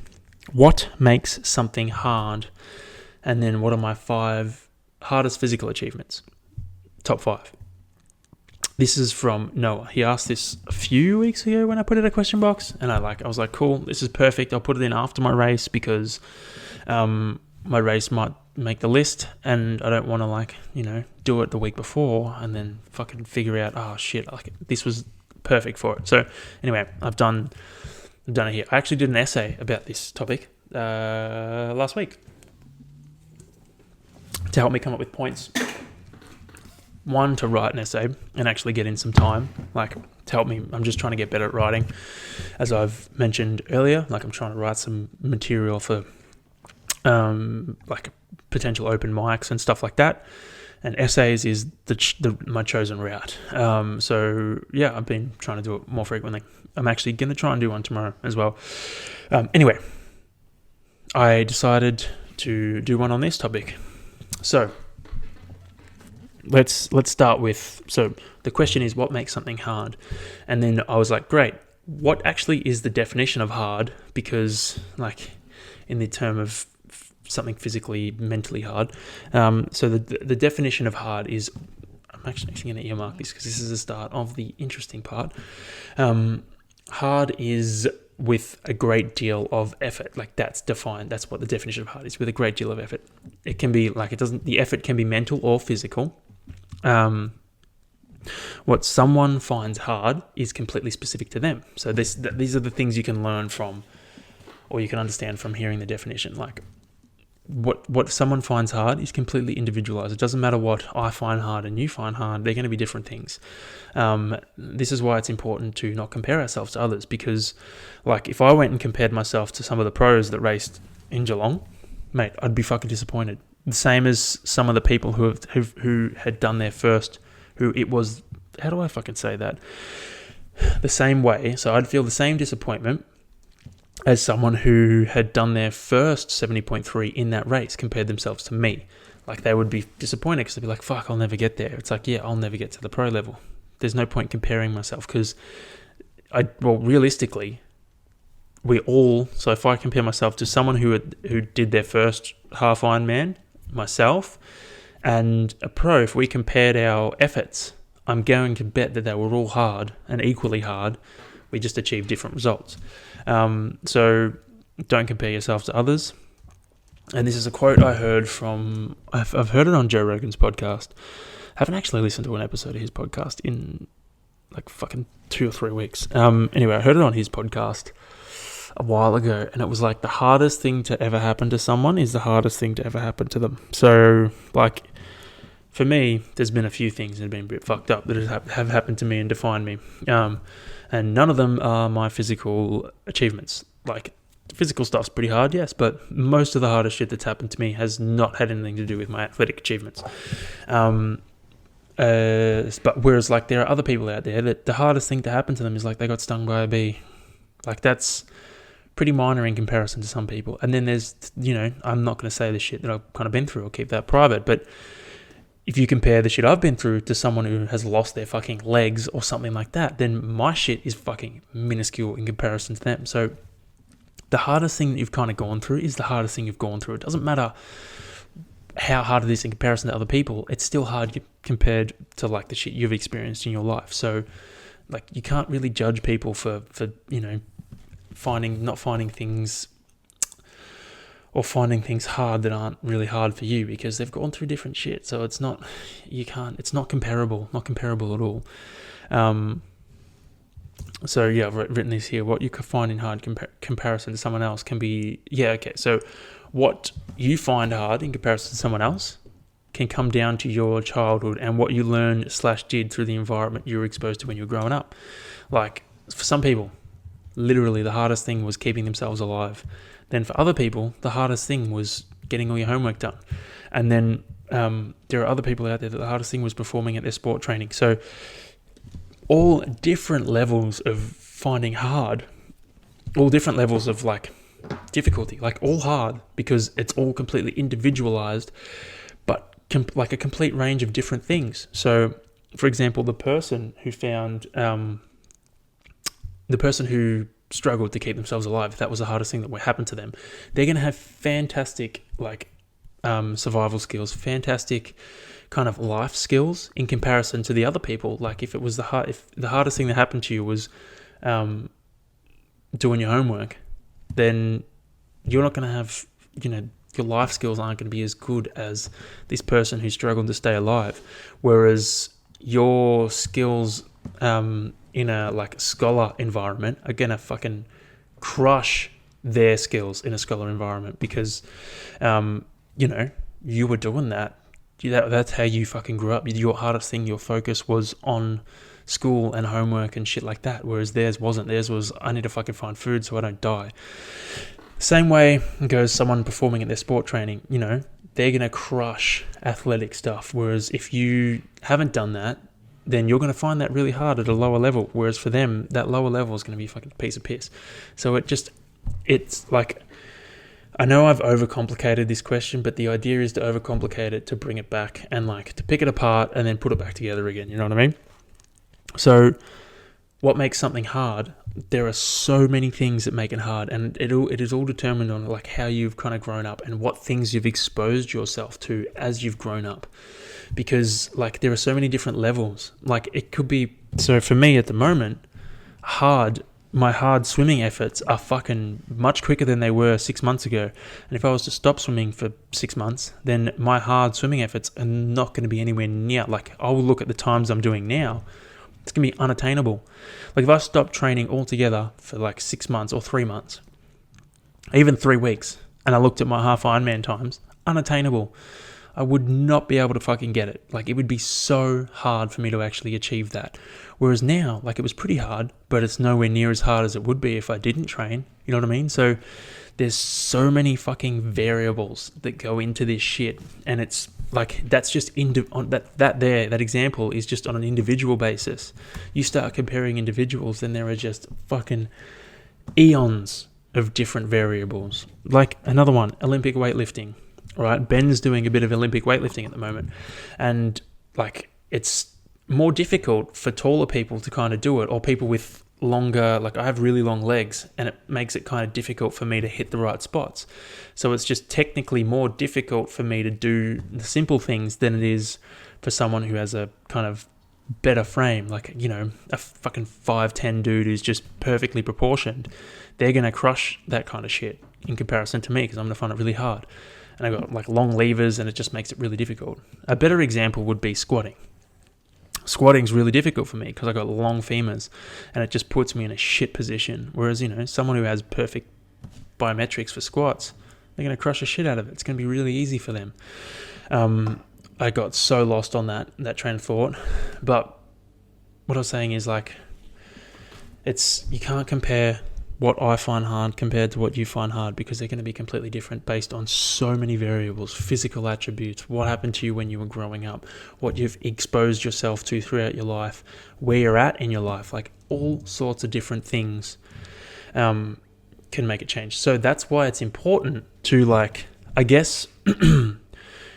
what makes something hard? And then what are my 5 hardest physical achievements? Top 5. This is from Noah. He asked this a few weeks ago when I put it in a question box. And I was like, cool, this is perfect. I'll put it in after my race because my race might make the list. And I don't want to do it the week before and then fucking figure out, oh shit, this was perfect for it. So anyway, I've done it here. I actually did an essay about this topic last week to help me come up with points. 1, to write an essay and actually get in some time, to help me. I'm just trying to get better at writing, as I've mentioned earlier. I'm trying to write some material for potential open mics and stuff like that. And essays is my chosen route. So yeah, I've been trying to do it more frequently. I'm actually going to try and do one tomorrow as well. Anyway, I decided to do one on this topic. So let's start with, so the question is, what makes something hard? And then I was like, great, what actually is the definition of hard? Because in the term of something physically, mentally hard. So the definition of hard is, I'm actually going to earmark this because this is the start of the interesting part. Hard is with a great deal of effort. That's defined. That's what the definition of hard is, with a great deal of effort. It can be the effort can be mental or physical. What someone finds hard is completely specific to them. So these are the things you can learn from, or you can understand from hearing the definition. What someone finds hard is completely individualized. It doesn't matter what I find hard and you find hard. They're going to be different things. This is why it's important to not compare ourselves to others, because if I went and compared myself to some of the pros that raced in Geelong, mate, I'd be fucking disappointed. The same as some of the people who had done their first, how do I fucking say that? The same way. So I'd feel the same disappointment as someone who had done their first 70.3 in that race, compared themselves to me. They would be disappointed because they'd be like, fuck, I'll never get there. It's yeah, I'll never get to the pro level. There's no point comparing myself because realistically, so if I compare myself to someone who did their first half Ironman, myself, and a pro, if we compared our efforts, I'm going to bet that they were all hard and equally hard. We just achieved different results. So don't compare yourself to others. And this is a quote I heard from, I've heard it on Joe Rogan's podcast. I haven't actually listened to an episode of his podcast in like fucking 2 or 3 weeks. Anyway, I heard it on his podcast a while ago, and it was like the hardest thing to ever happen to someone is the hardest thing to ever happen to them. So, like, for me, there's been a few things that have been a bit fucked up that have happened to me and defined me. And none of them are my physical achievements. Like, physical stuff's pretty hard, yes, but most of the hardest shit that's happened to me has not had anything to do with my athletic achievements. But whereas, like, there are other people out there that the hardest thing to happen to them is, like, they got stung by a bee. Like, that's pretty minor in comparison to some people. And then there's, I'm not going to say the shit that I've kind of been through. I'll keep that private. But if you compare the shit I've been through to someone who has lost their fucking legs or something like that, then my shit is fucking minuscule in comparison to them. So the hardest thing that you've kind of gone through is the hardest thing you've gone through. It doesn't matter how hard it is in comparison to other people. It's still hard compared to, like, the shit you've experienced in your life. So, like, you can't really judge people for not finding things hard that aren't really hard for you, because they've gone through different shit. So it's not comparable at all. So yeah, I've written this here. What you can find in hard comparison to someone else can be, so what you find hard in comparison to someone else can come down to your childhood and what you learned/did through the environment you were exposed to when you were growing up. Like, for some people, literally the hardest thing was keeping themselves alive. Then for other people, the hardest thing was getting all your homework done. And then there are other people out there that the hardest thing was performing at their sport training. So all different levels of finding hard, all different levels of, like, difficulty, like, all hard, because it's all completely individualized, but like a complete range of different things. So, for example, the person who struggled to keep themselves alive, if that was the hardest thing that would happen to them, they're going to have fantastic, like, survival skills, fantastic kind of life skills in comparison to the other people. Like, if the hardest thing that happened to you was doing your homework, then you're not going to have, your life skills aren't going to be as good as this person who struggled to stay alive. Whereas your skills in a, like, scholar environment are going to fucking crush their skills in a scholar environment, because, you were doing that. That's how you fucking grew up. Your hardest thing, your focus was on school and homework and shit like that, whereas theirs wasn't. Theirs was, I need to fucking find food so I don't die. Same way goes someone performing at their sport training. They're going to crush athletic stuff, whereas if you haven't done that, then you're going to find that really hard at a lower level, whereas for them, that lower level is going to be a fucking piece of piss. So it's like, I know I've overcomplicated this question, but the idea is to overcomplicate it, to bring it back, and, like, to pick it apart and then put it back together again. You know what I mean? So what makes something hard? There are so many things that make it hard, and it is all determined on, like, how you've kind of grown up and what things you've exposed yourself to as you've grown up. Because, like, there are so many different levels. Like, it could be, so for me at the moment, my hard swimming efforts are fucking much quicker than they were 6 months ago. And if I was to stop swimming for 6 months, then my hard swimming efforts are not going to be anywhere near, like, I will look at the times I'm doing now, it's going to be unattainable. Like, if I stopped training altogether for, like, 6 months or 3 months, even 3 weeks, and I looked at my half Ironman times, unattainable. I would not be able to fucking get it. Like, it would be so hard for me to actually achieve that. Whereas now, like, it was pretty hard, but it's nowhere near as hard as it would be if I didn't train. You know what I mean? So there's so many fucking variables that go into this shit. And it's like, that's just that example is just on an individual basis. You start comparing individuals, then there are just fucking eons of different variables. Like, another one, Olympic weightlifting. Right, Ben's doing a bit of Olympic weightlifting at the moment, and, like, it's more difficult for taller people to kind of do it, or people with longer, like, I have really long legs, and it makes it kind of difficult for me to hit the right spots. So it's just technically more difficult for me to do the simple things than it is for someone who has a kind of better frame, like, you know, a fucking 5'10" dude who's just perfectly proportioned, they're going to crush that kind of shit in comparison to me, because I'm going to find it really hard. And I've got like long levers, and it just makes it really difficult. A better example would be squatting. Squatting's really difficult for me because I've got long femurs, and it just puts me in a shit position. Whereas, you know, someone who has perfect biometrics for squats, they're going to crush the shit out of it. It's going to be really easy for them. I got so lost on that train of thought. But what I was saying is, like, you can't compare what I find hard compared to what you find hard, because they're going to be completely different based on so many variables, physical attributes, what happened to you when you were growing up, what you've exposed yourself to throughout your life, where you're at in your life, like all sorts of different things can make it change. So that's why it's important to, like, I guess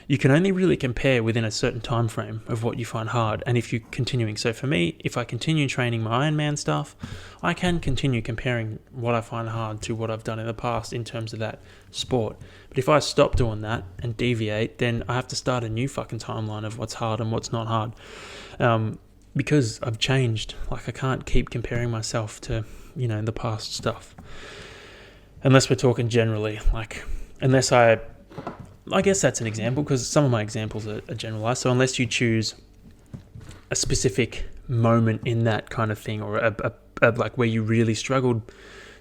you can only really compare within a certain time frame of what you find hard. And if you're continuing, so for me, if I continue training my Ironman stuff, I can continue comparing what I find hard to what I've done in the past in terms of that sport. But if I stop doing that and deviate, then I have to start a new fucking timeline of what's hard and what's not hard. Because I've changed. Like, I can't keep comparing myself to, you know, the past stuff. Unless we're talking generally, like, unless I guess that's an example, because some of my examples are generalized. So unless you choose a specific moment in that kind of thing, or a like where you really struggled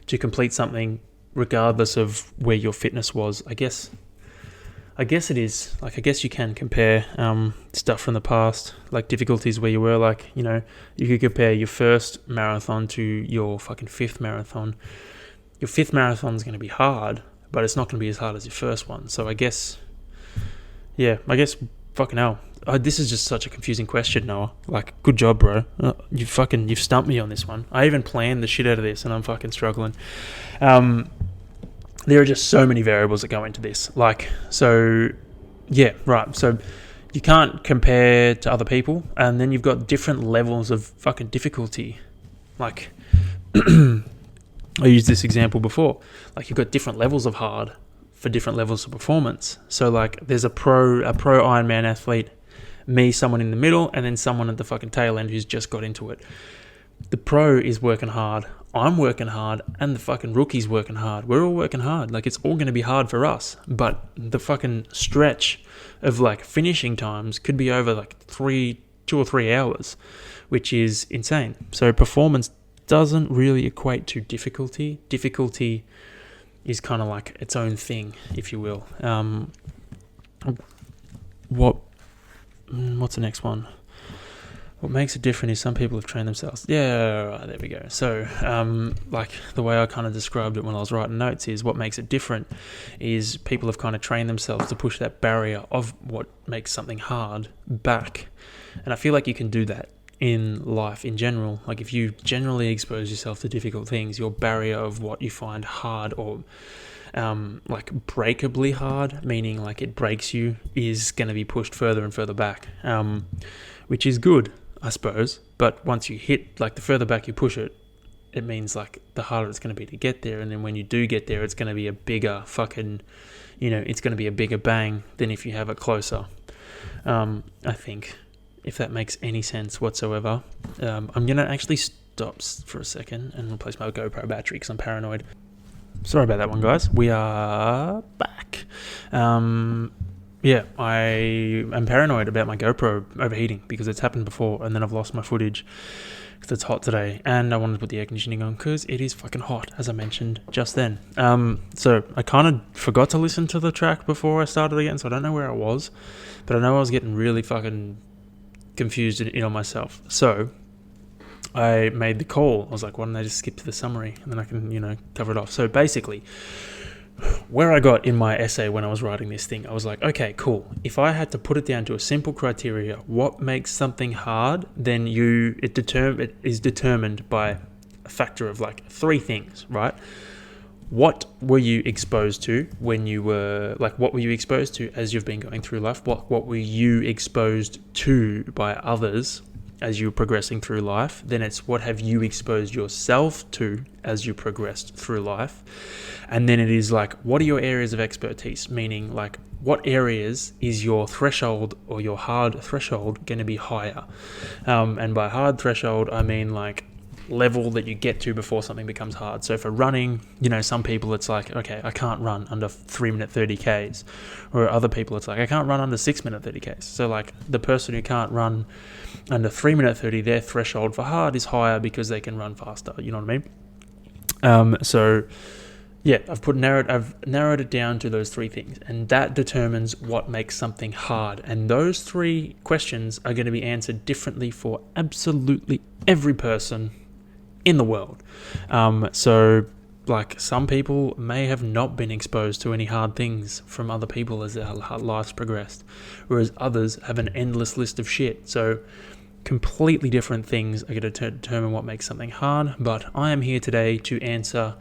to complete something, regardless of where your fitness was, I guess it is. Like, I guess you can compare stuff from the past, like difficulties where you were, like, you know, you could compare your first marathon to your fucking fifth marathon. Your fifth marathon is going to be hard, but it's not going to be as hard as your first one. So I guess fucking hell. This is just such a confusing question, Noah. Like, good job, bro. You've stumped me on this one. I even planned the shit out of this, and I'm fucking struggling. There are just so many variables that go into this. Like, so, yeah, right. So you can't compare to other people, and then you've got different levels of fucking difficulty. Like, I used this example before. Like, you've got different levels of hard for different levels of performance. So, like, there's a pro Ironman athlete, me, someone in the middle, and then someone at the fucking tail end who's just got into it. The pro is working hard, I'm working hard, and the fucking rookie's working hard. We're all working hard. Like, it's all going to be hard for us. But the fucking stretch of, like, finishing times could be over, like, 2 or 3 hours, which is insane. So performance doesn't really equate to difficulty. Difficulty is kind of like its own thing, if you will. What's the next one? What makes it different is some people have trained themselves. Yeah, right, there we go. So, like, the way I kind of described it when I was writing notes is, what makes it different is people have kind of trained themselves to push that barrier of what makes something hard back. And I feel like you can do that in life in general. Like, if you generally expose yourself to difficult things, your barrier of what you find hard, or like breakably hard, meaning like it breaks you, is going to be pushed further and further back, which is good, I suppose. But once you hit, like, the further back you push it, it means, like, the harder it's going to be to get there. And then when you do get there, it's going to be a bigger fucking, you know, it's going to be a bigger bang than if you have it closer. I think, if that makes any sense whatsoever. I'm going to actually stop for a second and replace my GoPro battery because I'm paranoid. Sorry about that one, guys. We are back. Yeah, I am paranoid about my GoPro overheating because it's happened before, and then I've lost my footage because it's hot today, and I wanted to put the air conditioning on because it is fucking hot, as I mentioned just then. So I kind of forgot to listen to the track before I started again, so I don't know where I was, but I know I was getting really fucking confused in on myself. So I made the call. I was like, why don't I just skip to the summary and then I can, you know, cover it off. So basically, where I got in my essay when I was writing this thing, I was like, okay, cool. If I had to put it down to a simple criteria, what makes something hard, then it is determined by a factor of like 3 things, right? What were you exposed to when you were, like, what were you exposed to as you've been going through life? What were you exposed to by others as you're progressing through life. Then it's what have you exposed yourself to as you progressed through life. And then it is like, what are your areas of expertise? Meaning like, what areas is your threshold or your hard threshold going to be higher? And by hard threshold, I mean like level that you get to before something becomes hard. So for running, some people it's like, okay, I can't run under 3-minute 30Ks. Or other people it's like, I can't run under 6-minute 30Ks. So like the person who can't run under 3-minute 30, their threshold for hard is higher because they can run faster. You know what I mean? So yeah, I've narrowed it down to those 3 things, and that determines what makes something hard. And those 3 questions are going to be answered differently for absolutely every person in the world. So like some people may have not been exposed to any hard things from other people as their lives progressed, whereas others have an endless list of shit. So completely different things are going to determine what makes something hard. But I am here today to answer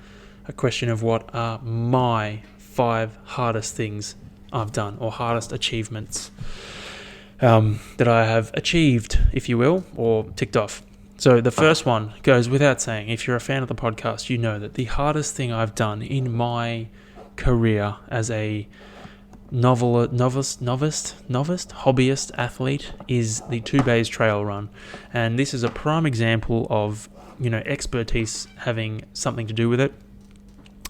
a question of what are my 5 hardest things I've done, or hardest achievements that I have achieved, if you will, or ticked off. So the first one goes without saying. If you're a fan of the podcast, you know that the hardest thing I've done in my career as a novice, hobbyist athlete is the 2 Bays trail run. And this is a prime example of, expertise having something to do with it.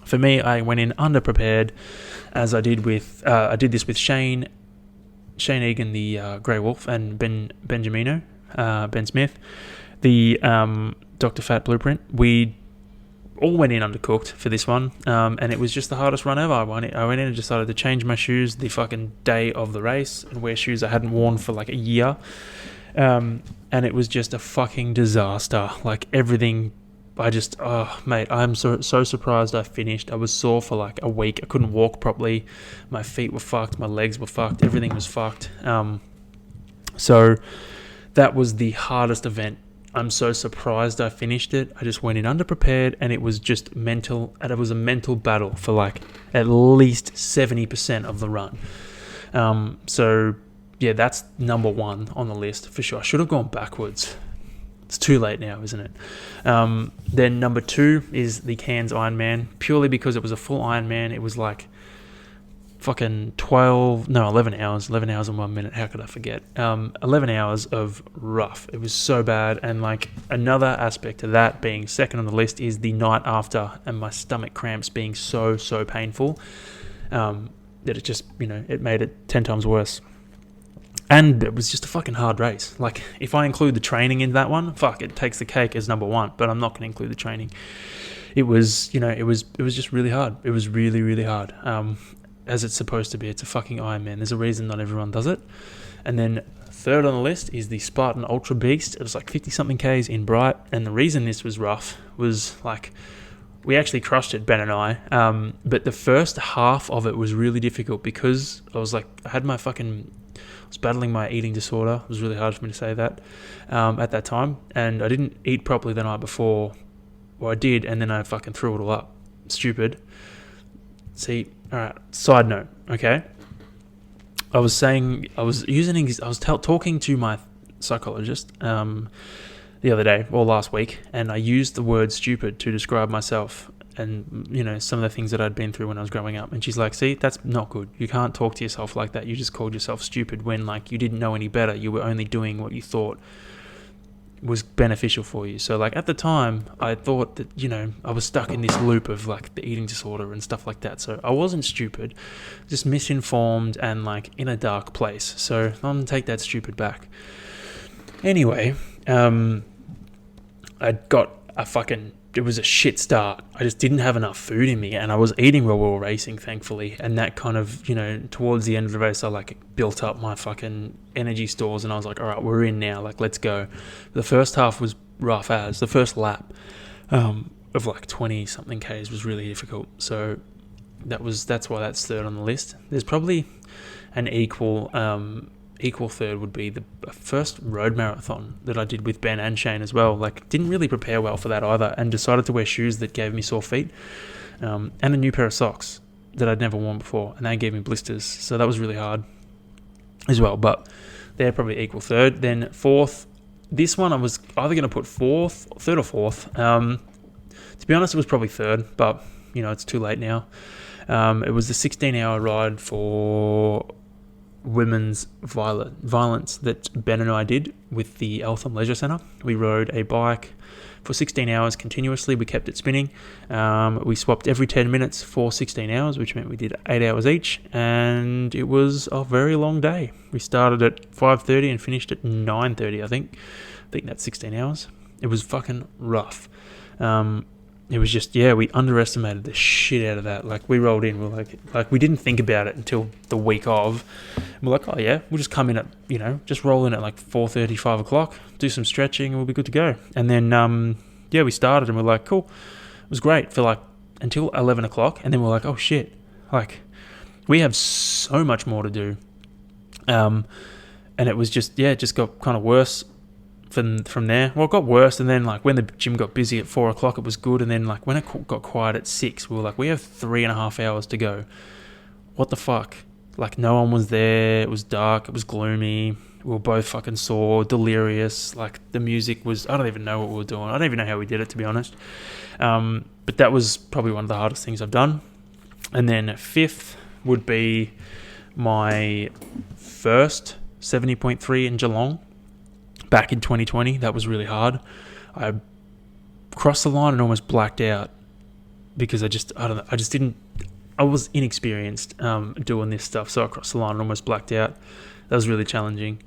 For me, I went in underprepared, as I did with this with Shane Egan, the Grey Wolf, and Ben Smith, the Dr. Fat Blueprint. We all went in undercooked for this one, and it was just the hardest run ever. I went in and decided to change my shoes the fucking day of the race and wear shoes I hadn't worn for like a year, and it was just a fucking disaster. Like everything. Mate, I'm so surprised I finished. I was sore for like a week. I couldn't walk properly. My feet were fucked. My legs were fucked. Everything was fucked. So that was the hardest event. I'm so surprised I finished it. I just went in underprepared, and it was just mental. And it was a mental battle for like at least 70% of the run. So yeah, that's number 1 on the list for sure. I should have gone backwards. It's too late now, isn't it? Then number 2 is the Cairns Ironman, purely because it was a full Ironman. It was like fucking 11 hours and 1 minute. How could I forget? 11 hours of rough. It was so bad. And like another aspect to that being second on the list is the night after, and my stomach cramps being so painful that it just, it made it 10 times worse. And it was just a fucking hard race. Like, if I include the training in that one, it takes the cake as number 1. But I'm not going to include the training. It was, it was just really hard. It was really, really hard. As it's supposed to be. It's a fucking Ironman. There's a reason not everyone does it. And then third on the list is the Spartan Ultra Beast. It was like 50-something Ks in Bright. And the reason this was rough was like, we actually crushed it, Ben and I. But the first half of it was really difficult because I was battling my eating disorder. It was really hard for me to say that at that time. And I didn't eat properly the night before. Well, I did, and then I fucking threw it all up. Stupid. See, all right, side note, okay? I was talking to my psychologist the other day, or last week, and I used the word stupid to describe myself and, some of the things that I'd been through when I was growing up. And she's like, see, that's not good. You can't talk to yourself like that. You just called yourself stupid when, like, you didn't know any better. You were only doing what you thought was beneficial for you. So, like, at the time, I thought that, I was stuck in this loop of, like, the eating disorder and stuff like that. So I wasn't stupid, just misinformed and, like, in a dark place. So I'm going to take that stupid back. Anyway, I got it was a shit start. I just didn't have enough food in me, and I was eating while we were racing, thankfully. And that kind of, towards the end of the race, I like built up my fucking energy stores, and I was like, all right, we're in now. Like, let's go. The first half was rough as. The first lap of like 20 something Ks was really difficult. So that's why that's third on the list. There's probably an equal third would be the first road marathon that I did with Ben and Shane as well. Like, didn't really prepare well for that either, and decided to wear shoes that gave me sore feet, and a new pair of socks that I'd never worn before, and they gave me blisters. So that was really hard as well. But they're probably equal third. Then fourth, this one I was either going to put third or fourth. To be honest, it was probably third, but it's too late now. It was the 16-hour ride for women's violence that Ben and I did with the Eltham Leisure Centre. We rode a bike for 16 hours continuously. We kept it spinning. We swapped every 10 minutes for 16 hours, which meant we did 8 hours each, and it was a very long day. We started at 5:30 and finished at 9:30, I think that's 16 hours. It was fucking rough. It was just, we underestimated the shit out of that. Like, we rolled in, we're like we didn't think about it until the week of. We're like, oh yeah, we'll just come in at, just roll in at like 4:30, 5 o'clock, do some stretching, and we'll be good to go. And then, we started, and we're like, cool. It was great for like until 11 o'clock, and then we're like, oh shit, like, we have so much more to do. And it was just, it just got kind of worse from there. Well, it got worse, and then like when the gym got busy at 4 o'clock, it was good, and then like when it got quiet at 6, we were like, we have 3.5 hours to go. What the fuck? Like, no one was there. It was dark. It was gloomy. We were both fucking sore, delirious. Like, the music was, I don't even know what we were doing. I don't even know how we did it, to be honest. But that was probably one of the hardest things I've done. And then fifth would be my first 70.3 in Geelong back in 2020. That was really hard. I crossed the line and almost blacked out because I was inexperienced doing this stuff, so I crossed the line and almost blacked out. That was really challenging.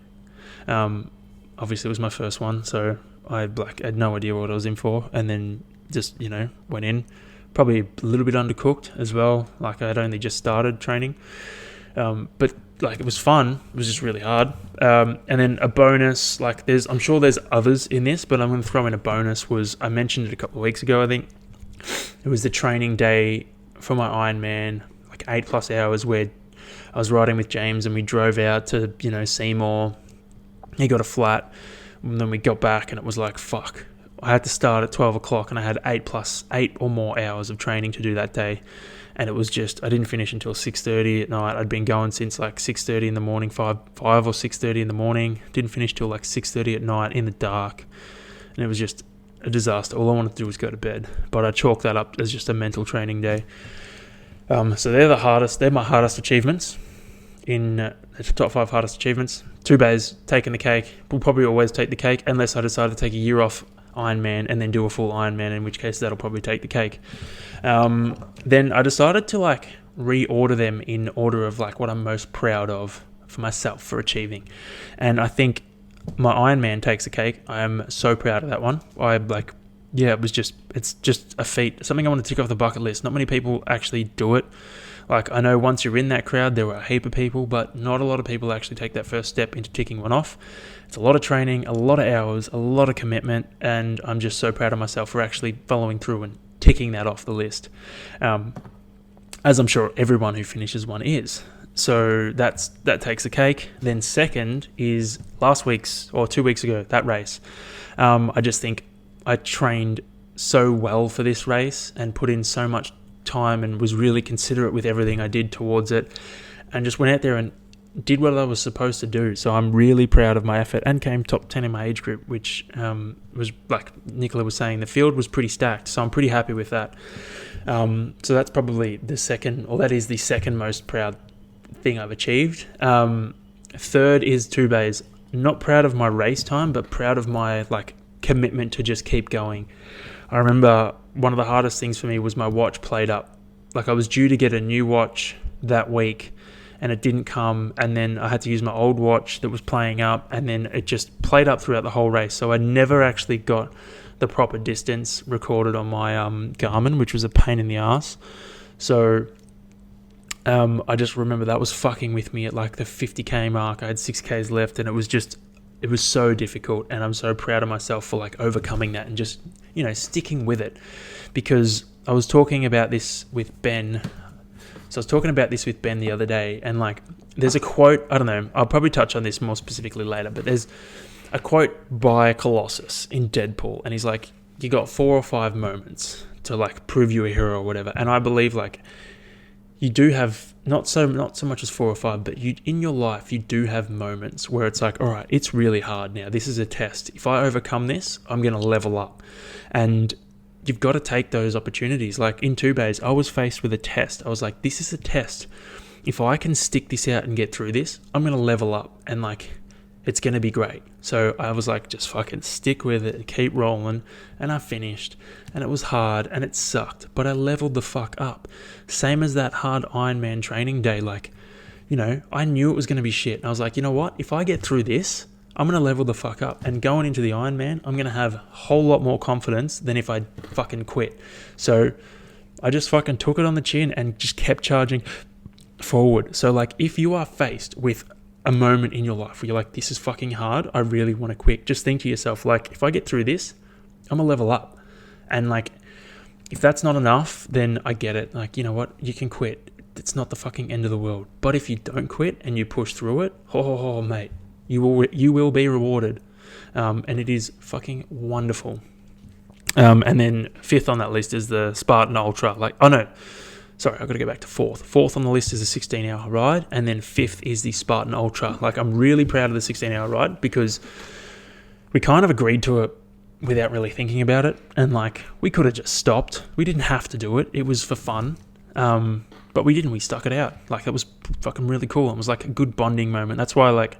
Obviously, it was my first one, so I had no idea what I was in for, and then just, went in. Probably a little bit undercooked as well. Like, I'd only just started training. But, like, it was fun. It was just really hard. And then a bonus, like, I'm sure there's others in this, but I'm going to throw in a bonus, I mentioned it a couple of weeks ago, I think. It was the training day for my Ironman, like 8+ hours, where I was riding with James and we drove out to, Seymour. He got a flat, and then we got back, and it was like, fuck. I had to start at 12 o'clock, and I had 8 or more hours of training to do that day. And it was just, I didn't finish until 6:30 at night. I'd been going since like 6:30 in the morning, 5 or 6:30 in the morning. Didn't finish till like 6:30 at night in the dark. And it was just a disaster. All I wanted to do was go to bed. But I chalked that up as just a mental training day. So they're my hardest achievements in the top 5 hardest achievements. 2 bays, taking the cake. We'll probably always take the cake unless I decide to take a year off Ironman and then do a full Ironman, in which case that'll probably take the cake. Then I decided to like reorder them in order of like what I'm most proud of for myself for achieving. And I think my Ironman takes the cake. I am so proud of that one. It's just a feat, something I want to tick off the bucket list. Not many people actually do it. Like, I know once you're in that crowd, there were a heap of people, but not a lot of people actually take that first step into ticking one off. It's a lot of training, a lot of hours, a lot of commitment, and I'm just so proud of myself for actually following through and ticking that off the list. As I'm sure everyone who finishes one is. So that takes the cake. Then second is 2 weeks ago, that race. I just think I trained so well for this race and put in so much time and was really considerate with everything I did towards it, and just went out there and did what I was supposed to do. So I'm really proud of my effort, and came top 10 in my age group, which was, like Nicola was saying, the field was pretty stacked, so I'm pretty happy with that. So that's probably the second most proud thing I've achieved. Third is 2 bays. Not proud of my race time, but proud of my commitment to just keep going. I remember one of the hardest things for me was my watch played up. I was due to get a new watch that week, and it didn't come, and then I had to use my old watch that was playing up, and then it just played up throughout the whole race. So I never actually got the proper distance recorded on my Garmin, which was a pain in the ass. So I just remember that was fucking with me at the 50k mark. I had 6k's left, and it was so difficult, and I'm so proud of myself for overcoming that and just sticking with it. Because I was talking about this with Ben. So I was talking about this with Ben the other day, and there's a quote, I don't know, I'll probably touch on this more specifically later, but there's a quote by Colossus in Deadpool, and he's like, you got 4 or 5 moments to prove you're a hero or whatever. And I believe you do have not so much as 4 or 5, but you in your life you do have moments where it's like, all right, it's really hard now. This is a test. If I overcome this, I'm going to level up. And you've got to take those opportunities. Like in 2 days, I was faced with a test. I was like, this is a test. If I can stick this out and get through this, I'm going to level up and like, it's going to be great. So I was like, just fucking stick with it, keep rolling. And I finished, and it was hard and it sucked, but I leveled the fuck up. Same as that hard Ironman training day. Like, you know, I knew it was going to be shit. And I was like, you know what? If I get through this, I'm going to level the fuck up. And going into the Ironman, I'm going to have a whole lot more confidence than if I fucking quit. So I just fucking took it on the chin and just kept charging forward. So like, if you are faced with a moment in your life where you're like, this is fucking hard, I really want to quit, just think to yourself, like, if I get through this, I'm gonna level up. And like, if that's not enough, then I get it. Like, you know what, you can quit. It's not the fucking end of the world. But if you don't quit and you push through it, oh mate, you will be rewarded. And it is fucking wonderful. And then 5th on that list is the Spartan Ultra. Like, oh no, sorry, I've got to go back to 4th. 4th on the list is a 16-hour ride, and then 5th is the Spartan Ultra. Like, I'm really proud of the 16-hour ride because we kind of agreed to it without really thinking about it, and like, we could have just stopped. We didn't have to do it. It was for fun, but we didn't. We stuck it out. Like, it was fucking really cool. It was like a good bonding moment. That's why, like,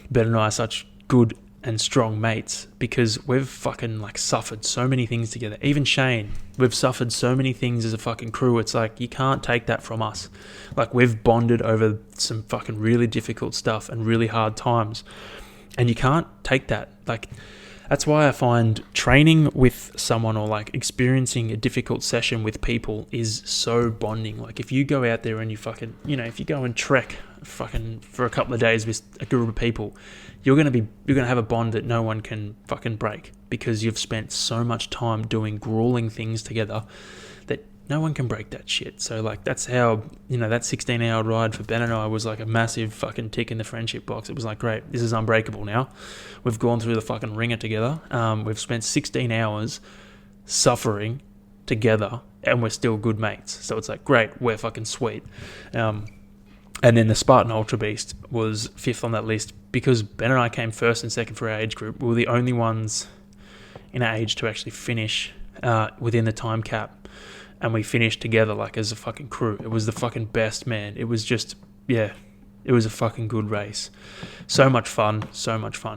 Ben and I are such good and strong mates, because we've fucking like suffered so many things together. Even Shane, we've suffered so many things as a fucking crew. It's like, you can't take that from us. Like, we've bonded over some fucking really difficult stuff and really hard times, and you can't take that. Like, that's why I find training with someone or like experiencing a difficult session with people is so bonding. Like, if you go out there and you fucking, you know, if you go and trek fucking for a couple of days with a group of people, you're gonna have a bond that no one can fucking break, because you've spent so much time doing grueling things together that no one can break that shit. So like, that's how, you know, that 16-hour ride for Ben and I was like a massive fucking tick in the friendship box. It was like, great, this is unbreakable now. We've gone through the fucking ringer together. We've spent 16 hours suffering together, and we're still good mates. So it's like, great, we're fucking sweet. And then the Spartan Ultra Beast was 5th on that list because Ben and I came 1st and 2nd for our age group. We were the only ones in our age to actually finish within the time cap. And we finished together like as a fucking crew. It was the fucking best, man. It was just, yeah, it was a fucking good race. So much fun.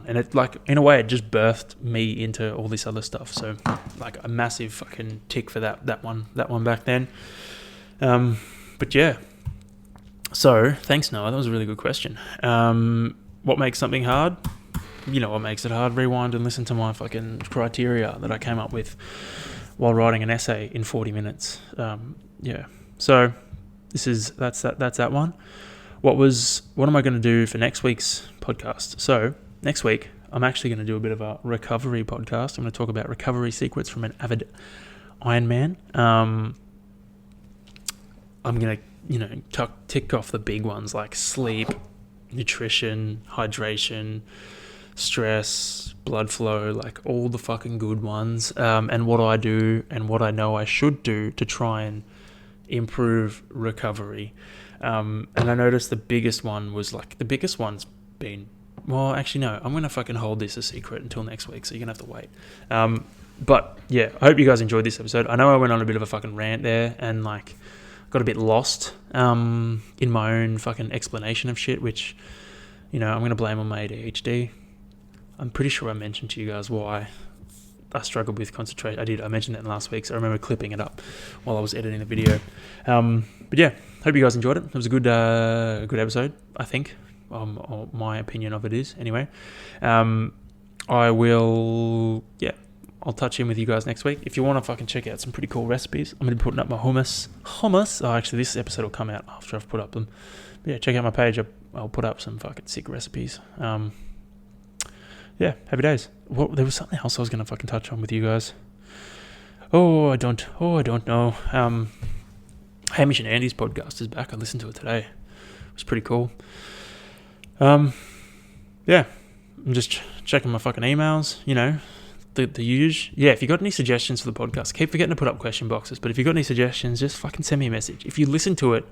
And it, like, in a way, it just birthed me into all this other stuff. So like, a massive fucking tick for that one back then. But yeah. So, thanks, Noah. That was a really good question. What makes something hard? You know what makes it hard? Rewind and listen to my fucking criteria that I came up with while writing an essay in 40 minutes. Yeah. So, that's that one. What am I going to do for next week's podcast? So, next week, I'm actually going to do a bit of a recovery podcast. I'm going to talk about recovery secrets from an avid Ironman. I'm going to, you know, tick off the big ones like sleep, nutrition, hydration, stress, blood flow, like all the fucking good ones, and what I do and what I know I should do to try and improve recovery. And I noticed the biggest one's been, well, actually no, I'm going to fucking hold this a secret until next week, so you're going to have to wait. But yeah, I hope you guys enjoyed this episode. I know I went on a bit of a fucking rant there and like got a bit lost in my own fucking explanation of shit, which, you know, I'm going to blame on my ADHD. I'm pretty sure I mentioned to you guys why I struggled with concentration. I mentioned it in last week, so I remember clipping it up while I was editing the video. But yeah, hope you guys enjoyed it. It was a good episode, I think. Or my opinion of it is, anyway. I'll touch in with you guys next week. If you want to fucking check out some pretty cool recipes, I'm going to be putting up my hummus. Oh, actually, this episode will come out after I've put up them. But yeah, check out my page. I'll put up some fucking sick recipes. Yeah, happy days. There was something else I was going to fucking touch on with you guys. I don't know. Hamish and Andy's podcast is back. I listened to it today. It was pretty cool. Yeah, I'm just checking my fucking emails, you know. The usual. Yeah, if you got any suggestions for the podcast, keep forgetting to put up question boxes, but if you got any suggestions, just fucking send me a message. If you listen to it,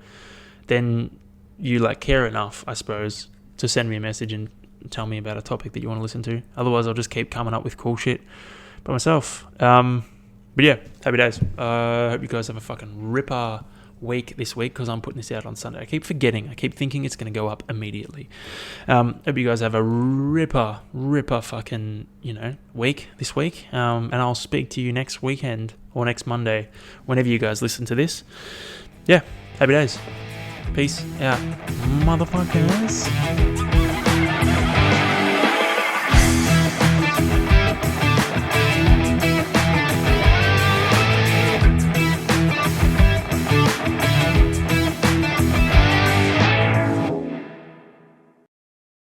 then you like care enough, I suppose, to send me a message and tell me about a topic that you want to listen to. Otherwise, I'll just keep coming up with cool shit by myself. But yeah, happy days. I hope you guys have a fucking ripper week this week, because I'm putting this out on Sunday. I keep forgetting. I keep thinking it's going to go up immediately. Hope you guys have a ripper fucking, week this week. And I'll speak to you next weekend or next Monday, whenever you guys listen to this. Yeah, happy days. Peace out, motherfuckers.